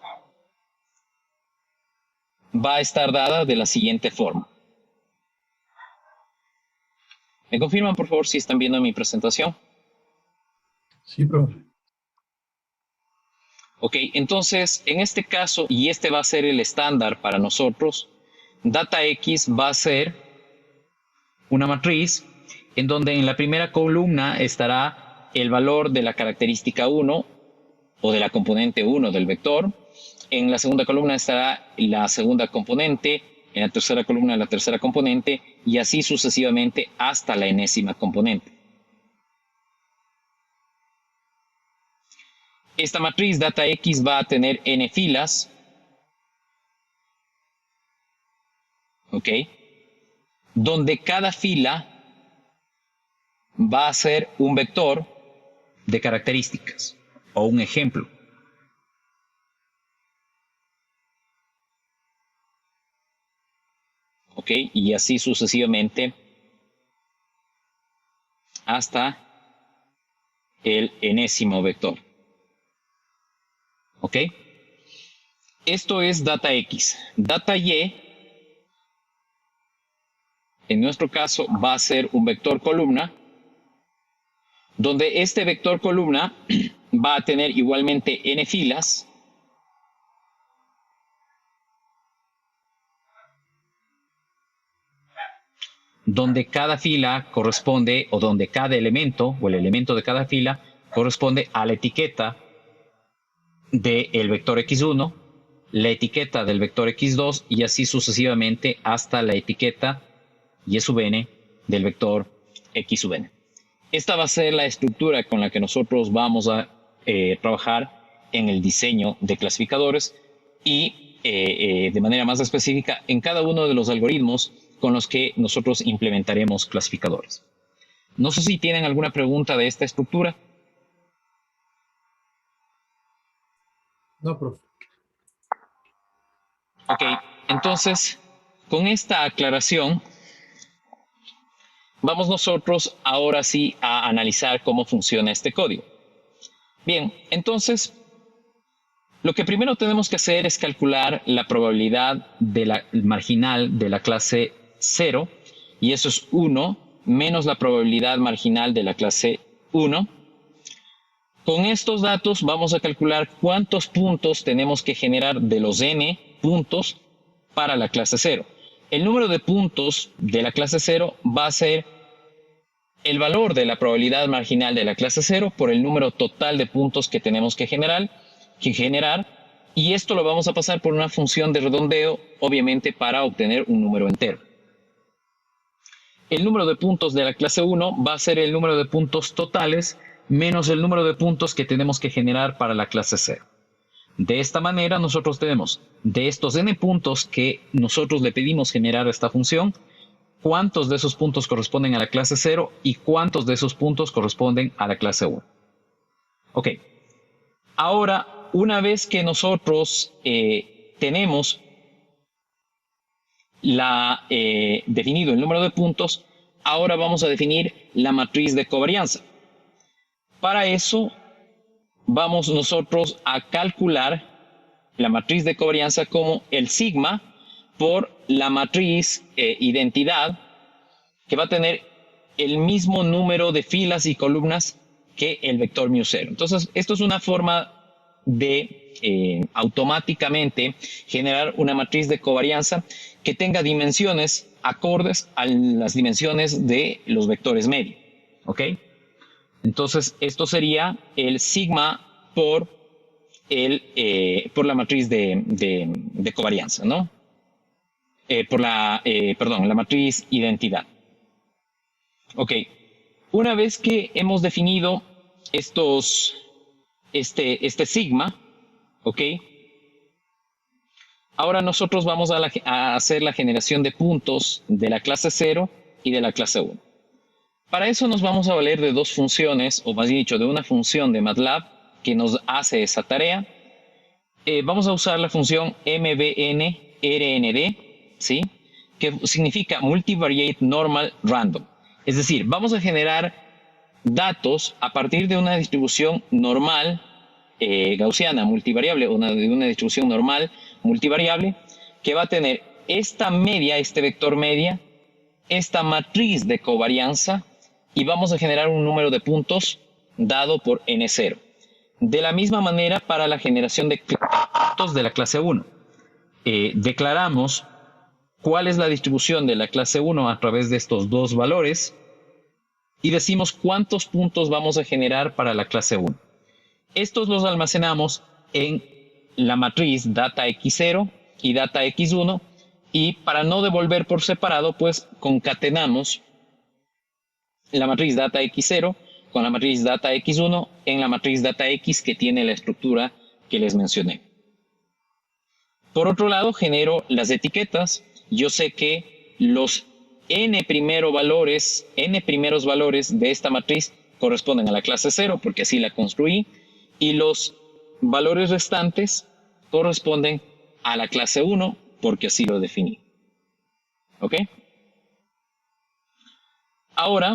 va a estar dada de la siguiente forma. ¿Me confirman, por favor, si están viendo mi presentación? Sí, profe. Ok, entonces, en este caso, y este va a ser el estándar para nosotros, data X va a ser una matriz en donde en la primera columna estará el valor de la característica 1 o de la componente 1 del vector. En la segunda columna estará la segunda componente, en la tercera columna la tercera componente y así sucesivamente hasta la enésima componente. Esta matriz data X va a tener n filas, ¿ok? Donde cada fila va a ser un vector de características o un ejemplo. ¿Ok? Y así sucesivamente hasta el enésimo vector. ¿Ok? Esto es data X. Data Y, en nuestro caso, va a ser un vector columna, donde este vector columna va a tener igualmente n filas, donde cada fila corresponde, o donde cada elemento, o el elemento de cada fila, corresponde a la etiqueta del vector x1, la etiqueta del vector x2, y así sucesivamente hasta la etiqueta y sub n del vector x sub n. Esta va a ser la estructura con la que nosotros vamos a trabajar en el diseño de clasificadores y de manera más específica en cada uno de los algoritmos con los que nosotros implementaremos clasificadores. No sé si tienen alguna pregunta de esta estructura. No, profe. Ok, entonces, con esta aclaración, vamos nosotros ahora sí a analizar cómo funciona este código. Bien, entonces, lo que primero tenemos que hacer es calcular la probabilidad de la marginal de la clase 0, y eso es 1 menos la probabilidad marginal de la clase 1. Con estos datos vamos a calcular cuántos puntos tenemos que generar de los n puntos para la clase 0. El número de puntos de la clase 0 va a ser el valor de la probabilidad marginal de la clase 0 por el número total de puntos que tenemos que generar, y esto lo vamos a pasar por una función de redondeo, obviamente para obtener un número entero. El número de puntos de la clase 1 va a ser el número de puntos totales menos el número de puntos que tenemos que generar para la clase 0. De esta manera nosotros tenemos de estos n puntos que nosotros le pedimos generar a esta función, cuántos de esos puntos corresponden a la clase 0 y cuántos de esos puntos corresponden a la clase 1. Ok. Ahora, una vez que nosotros tenemos definido el número de puntos, ahora vamos a definir la matriz de covarianza. Para eso, vamos nosotros a calcular la matriz de covarianza como el sigma por la matriz identidad, que va a tener el mismo número de filas y columnas que el vector μ0. Entonces, esto es una forma de automáticamente generar una matriz de covarianza que tenga dimensiones acordes a las dimensiones de los vectores medio. ¿Ok? Entonces, esto sería el sigma por la matriz de covarianza, ¿no? La matriz identidad. Ok, una vez que hemos definido este sigma, ok, ahora nosotros vamos a hacer la generación de puntos de la clase 0 y de la clase 1. Para eso nos vamos a valer de dos funciones, o más bien dicho, de una función de MATLAB que nos hace esa tarea. Vamos a usar la función MBNRND, ¿sí? Que significa Multivariate Normal Random. Es decir, vamos a generar datos a partir de una distribución normal gaussiana multivariable, de una distribución normal multivariable, que va a tener esta media, este vector media, esta matriz de covarianza, y vamos a generar un número de puntos dado por n0. De la misma manera para la generación de puntos de la clase 1. Declaramos cuál es la distribución de la clase 1 a través de estos dos valores y decimos cuántos puntos vamos a generar para la clase 1. Estos los almacenamos en la matriz data x0 y data x1, y para no devolver por separado, pues concatenamos la matriz data x0 con la matriz data x1 en la matriz data x que tiene la estructura que les mencioné. Por otro lado, genero las etiquetas. Yo sé que los n primeros valores de esta matriz corresponden a la clase 0 porque así la construí, y los valores restantes corresponden a la clase 1 porque así lo definí. ¿Ok? Ahora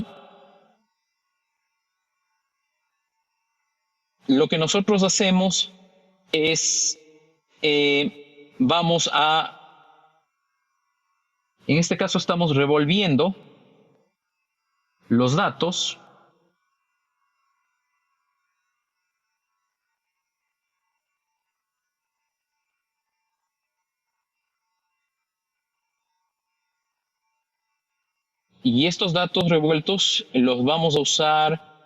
lo que nosotros hacemos es, vamos a, en este caso estamos revolviendo los datos y estos datos revueltos los vamos a usar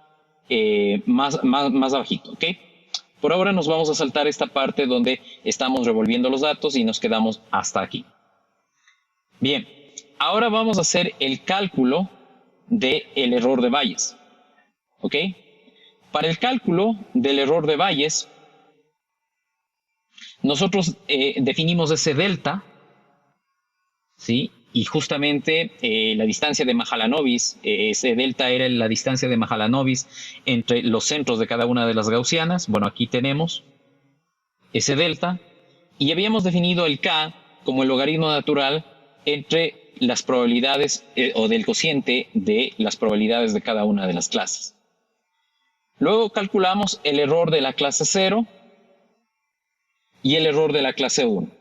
más abajito, ¿ok? Por ahora nos vamos a saltar esta parte donde estamos revolviendo los datos y nos quedamos hasta aquí. Bien, ahora vamos a hacer el cálculo del error de Bayes, ¿ok? Para el cálculo del error de Bayes, nosotros definimos ese delta, ¿sí? Y justamente la distancia de Mahalanobis, ese delta era la distancia de Mahalanobis entre los centros de cada una de las gaussianas. Bueno, aquí tenemos ese delta. Y habíamos definido el K como el logaritmo natural entre las probabilidades o del cociente de las probabilidades de cada una de las clases. Luego calculamos el error de la clase 0 y el error de la clase 1.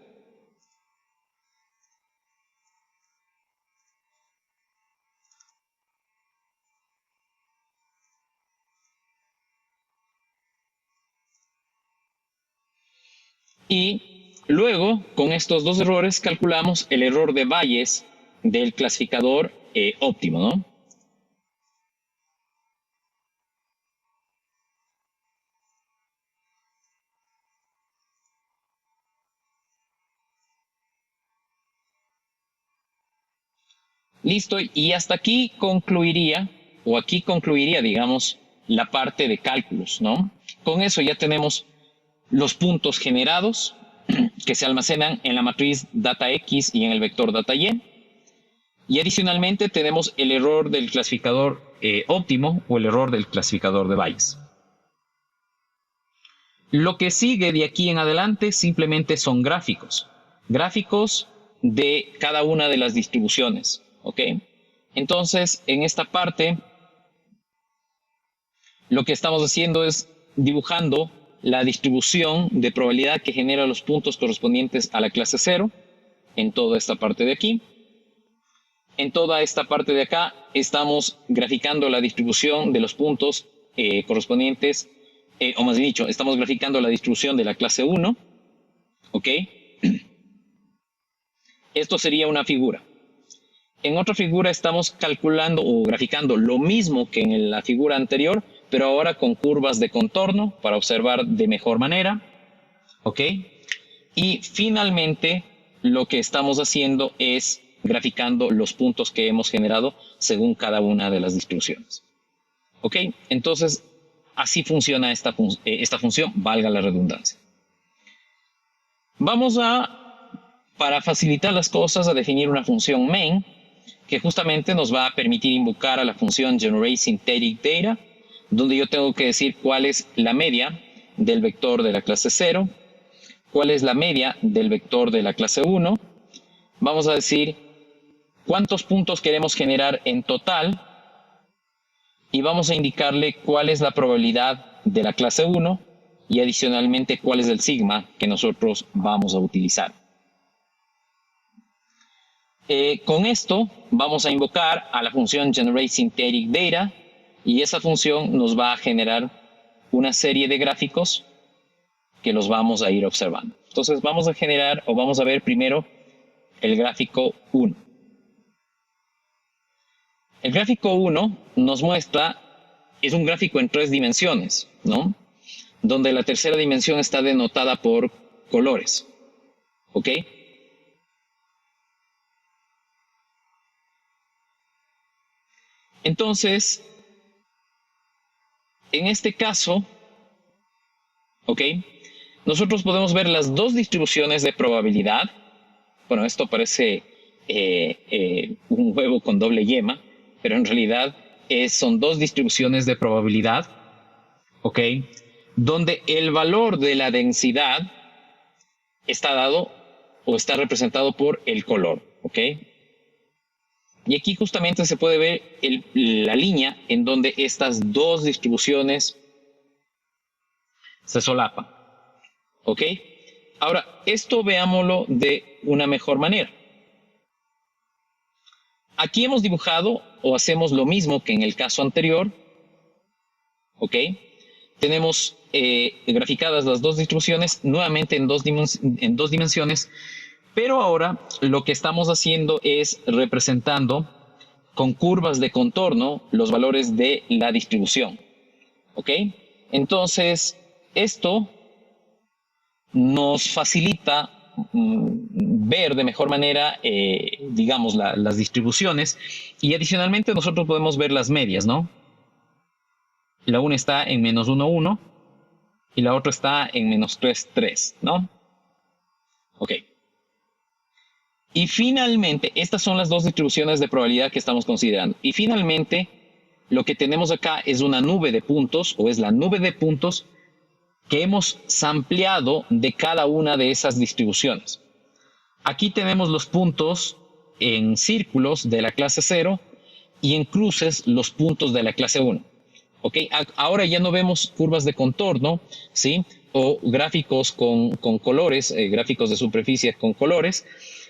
Y luego, con estos dos errores, calculamos el error de Bayes del clasificador óptimo, ¿no? Listo, y hasta aquí concluiría, digamos, la parte de cálculos, ¿no? Con eso ya tenemos los puntos generados que se almacenan en la matriz data X y en el vector data Y. Y adicionalmente tenemos el error del clasificador óptimo o el error del clasificador de Bayes. Lo que sigue de aquí en adelante simplemente son gráficos. Gráficos de cada una de las distribuciones, ¿ok? Entonces, en esta parte, lo que estamos haciendo es dibujando la distribución de probabilidad que genera los puntos correspondientes a la clase 0 en toda esta parte de aquí. En toda esta parte de acá estamos graficando la distribución de los puntos correspondientes, o más bien dicho, estamos graficando la distribución de la clase 1, ¿ok? Esto sería una figura. En otra figura estamos calculando o graficando lo mismo que en la figura anterior, pero ahora con curvas de contorno para observar de mejor manera, ¿ok? Y finalmente lo que estamos haciendo es graficando los puntos que hemos generado según cada una de las distribuciones, ¿ok? Entonces, así funciona esta función, valga la redundancia. Vamos para facilitar las cosas, a definir una función main, que justamente nos va a permitir invocar a la función GenerateSyntheticData, donde yo tengo que decir cuál es la media del vector de la clase 0, cuál es la media del vector de la clase 1. Vamos a decir cuántos puntos queremos generar en total y vamos a indicarle cuál es la probabilidad de la clase 1 y adicionalmente cuál es el sigma que nosotros vamos a utilizar. Con esto vamos a invocar a la función GenerateSyntheticData y esa función nos va a generar una serie de gráficos que los vamos a ir observando. Entonces vamos a generar o vamos a ver primero el gráfico 1. El gráfico 1 nos muestra, es un gráfico en 3 dimensiones, ¿no? Donde la tercera dimensión está denotada por colores, ¿ok? Entonces, en este caso, ¿ok? Nosotros podemos ver las dos distribuciones de probabilidad. Bueno, esto parece un huevo con doble yema, pero en realidad son dos distribuciones de probabilidad, ¿ok? Donde el valor de la densidad está dado o está representado por el color, ¿ok? Y aquí justamente se puede ver la línea en donde estas dos distribuciones se solapan. ¿Ok? Ahora, esto veámoslo de una mejor manera. Aquí hemos dibujado o hacemos lo mismo que en el caso anterior. ¿Ok? Tenemos graficadas las dos distribuciones nuevamente en dos dimensiones, pero ahora lo que estamos haciendo es representando con curvas de contorno los valores de la distribución. ¿Ok? Entonces, esto nos facilita ver de mejor manera, digamos, las distribuciones, y adicionalmente nosotros podemos ver las medias, ¿no? La una está en menos 1, 1 y la otra está en menos 3, 3, ¿no? Ok. Y finalmente, estas son las dos distribuciones de probabilidad que estamos considerando. Y finalmente, lo que tenemos acá es una nube de puntos, o es la nube de puntos que hemos sampleado de cada una de esas distribuciones. Aquí tenemos los puntos en círculos de la clase 0 y en cruces los puntos de la clase 1. ¿Ok? Ahora ya no vemos curvas de contorno, ¿sí? O gráficos con colores, gráficos de superficie con colores,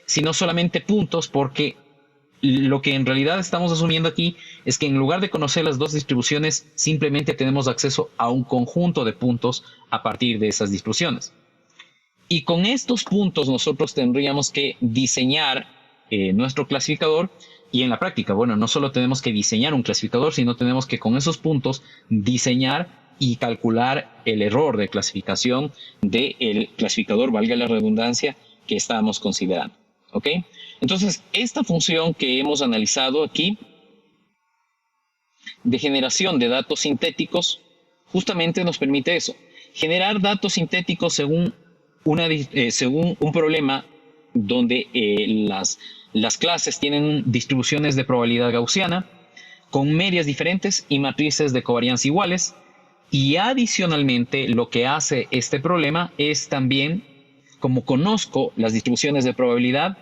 sino solamente puntos, porque lo que en realidad estamos asumiendo aquí es que en lugar de conocer las dos distribuciones, simplemente tenemos acceso a un conjunto de puntos a partir de esas distribuciones. Y con estos puntos nosotros tendríamos que diseñar nuestro clasificador. Y en la práctica, bueno, no solo tenemos que diseñar un clasificador, sino tenemos que con esos puntos diseñar y calcular el error de clasificación del clasificador, valga la redundancia, que estábamos considerando. ¿Ok? Entonces, esta función que hemos analizado aquí de generación de datos sintéticos justamente nos permite eso, generar datos sintéticos según un problema donde las clases tienen distribuciones de probabilidad gaussiana con medias diferentes y matrices de covarianza iguales. Y adicionalmente, lo que hace este problema es también, como conozco las distribuciones de probabilidad,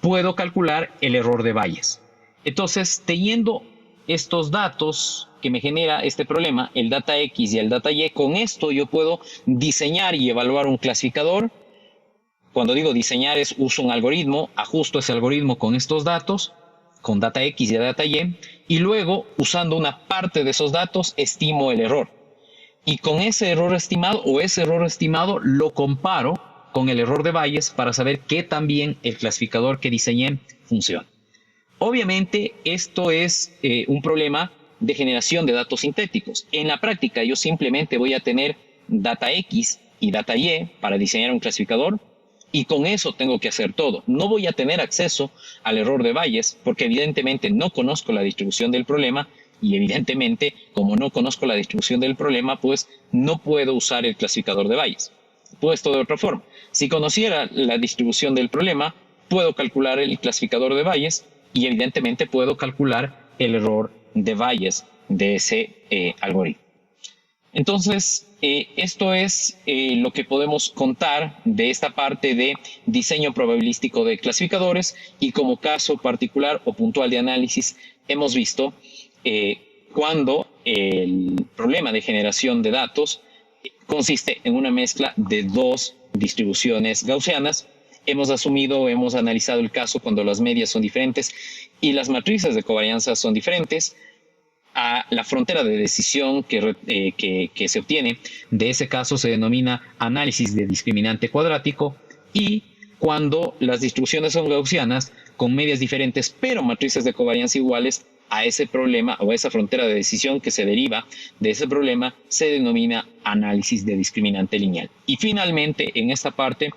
puedo calcular el error de Bayes. Entonces, teniendo estos datos que me genera este problema, el data X y el data Y, con esto yo puedo diseñar y evaluar un clasificador. Cuando digo diseñar, uso un algoritmo, ajusto ese algoritmo con estos datos, con data X y data Y, y luego, usando una parte de esos datos, estimo el error. Y con ese error estimado, lo comparo con el error de Bayes para saber qué tan bien el clasificador que diseñé funciona. Obviamente, esto es un problema de generación de datos sintéticos. En la práctica, yo simplemente voy a tener data X y data Y para diseñar un clasificador, y con eso tengo que hacer todo. No voy a tener acceso al error de Bayes porque evidentemente no conozco la distribución del problema, y evidentemente, como no conozco la distribución del problema, pues no puedo usar el clasificador de Bayes. Puesto de otra forma, si conociera la distribución del problema, puedo calcular el clasificador de Bayes y evidentemente puedo calcular el error de Bayes de ese algoritmo. Entonces, esto es lo que podemos contar de esta parte de diseño probabilístico de clasificadores, y como caso particular o puntual de análisis hemos visto cuando el problema de generación de datos consiste en una mezcla de dos distribuciones gaussianas. Hemos analizado el caso cuando las medias son diferentes y las matrices de covarianza son diferentes. A la frontera de decisión que se obtiene de ese caso se denomina análisis de discriminante cuadrático, y cuando las distribuciones son gaussianas con medias diferentes pero matrices de covarianza iguales, a ese problema o a esa frontera de decisión que se deriva de ese problema se denomina análisis de discriminante lineal. Y finalmente, en esta parte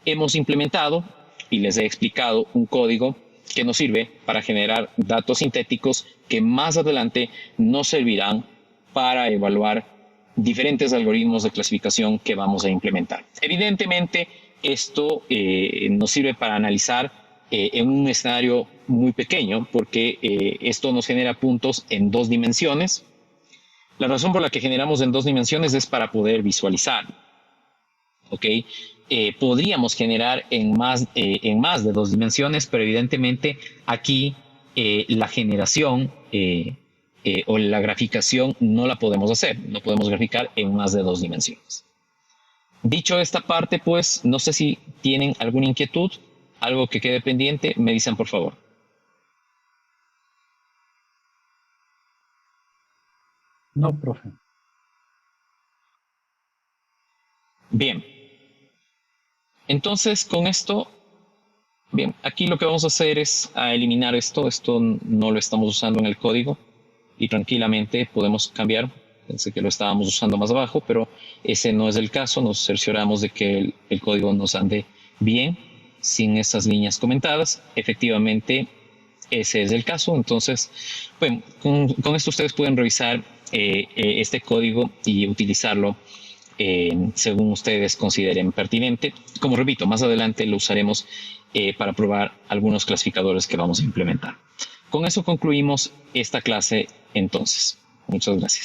hemos implementado y les he explicado un código que nos sirve para generar datos sintéticos que más adelante nos servirán para evaluar diferentes algoritmos de clasificación que vamos a implementar. Evidentemente, esto nos sirve para analizar en un escenario muy pequeño, porque esto nos genera puntos en dos dimensiones. La razón por la que generamos en dos dimensiones es para poder visualizar. ¿Ok? Podríamos generar en más de dos dimensiones, pero evidentemente aquí la generación o la graficación no la podemos hacer. No podemos graficar en más de dos dimensiones. Dicho esta parte, pues, no sé si tienen alguna inquietud, algo que quede pendiente, me dicen por favor. No, profe. Bien. Entonces, con esto, bien, aquí lo que vamos a hacer es eliminar esto. Esto no lo estamos usando en el código y tranquilamente podemos cambiar. Pensé que lo estábamos usando más abajo, pero ese no es el caso. Nos cercioramos de que el código nos ande bien, sin esas líneas comentadas. Efectivamente, ese es el caso. Entonces, bueno, con esto ustedes pueden revisar este código y utilizarlo según ustedes consideren pertinente. Como repito, más adelante lo usaremos para probar algunos clasificadores que vamos a implementar. Con eso concluimos esta clase entonces. Muchas gracias.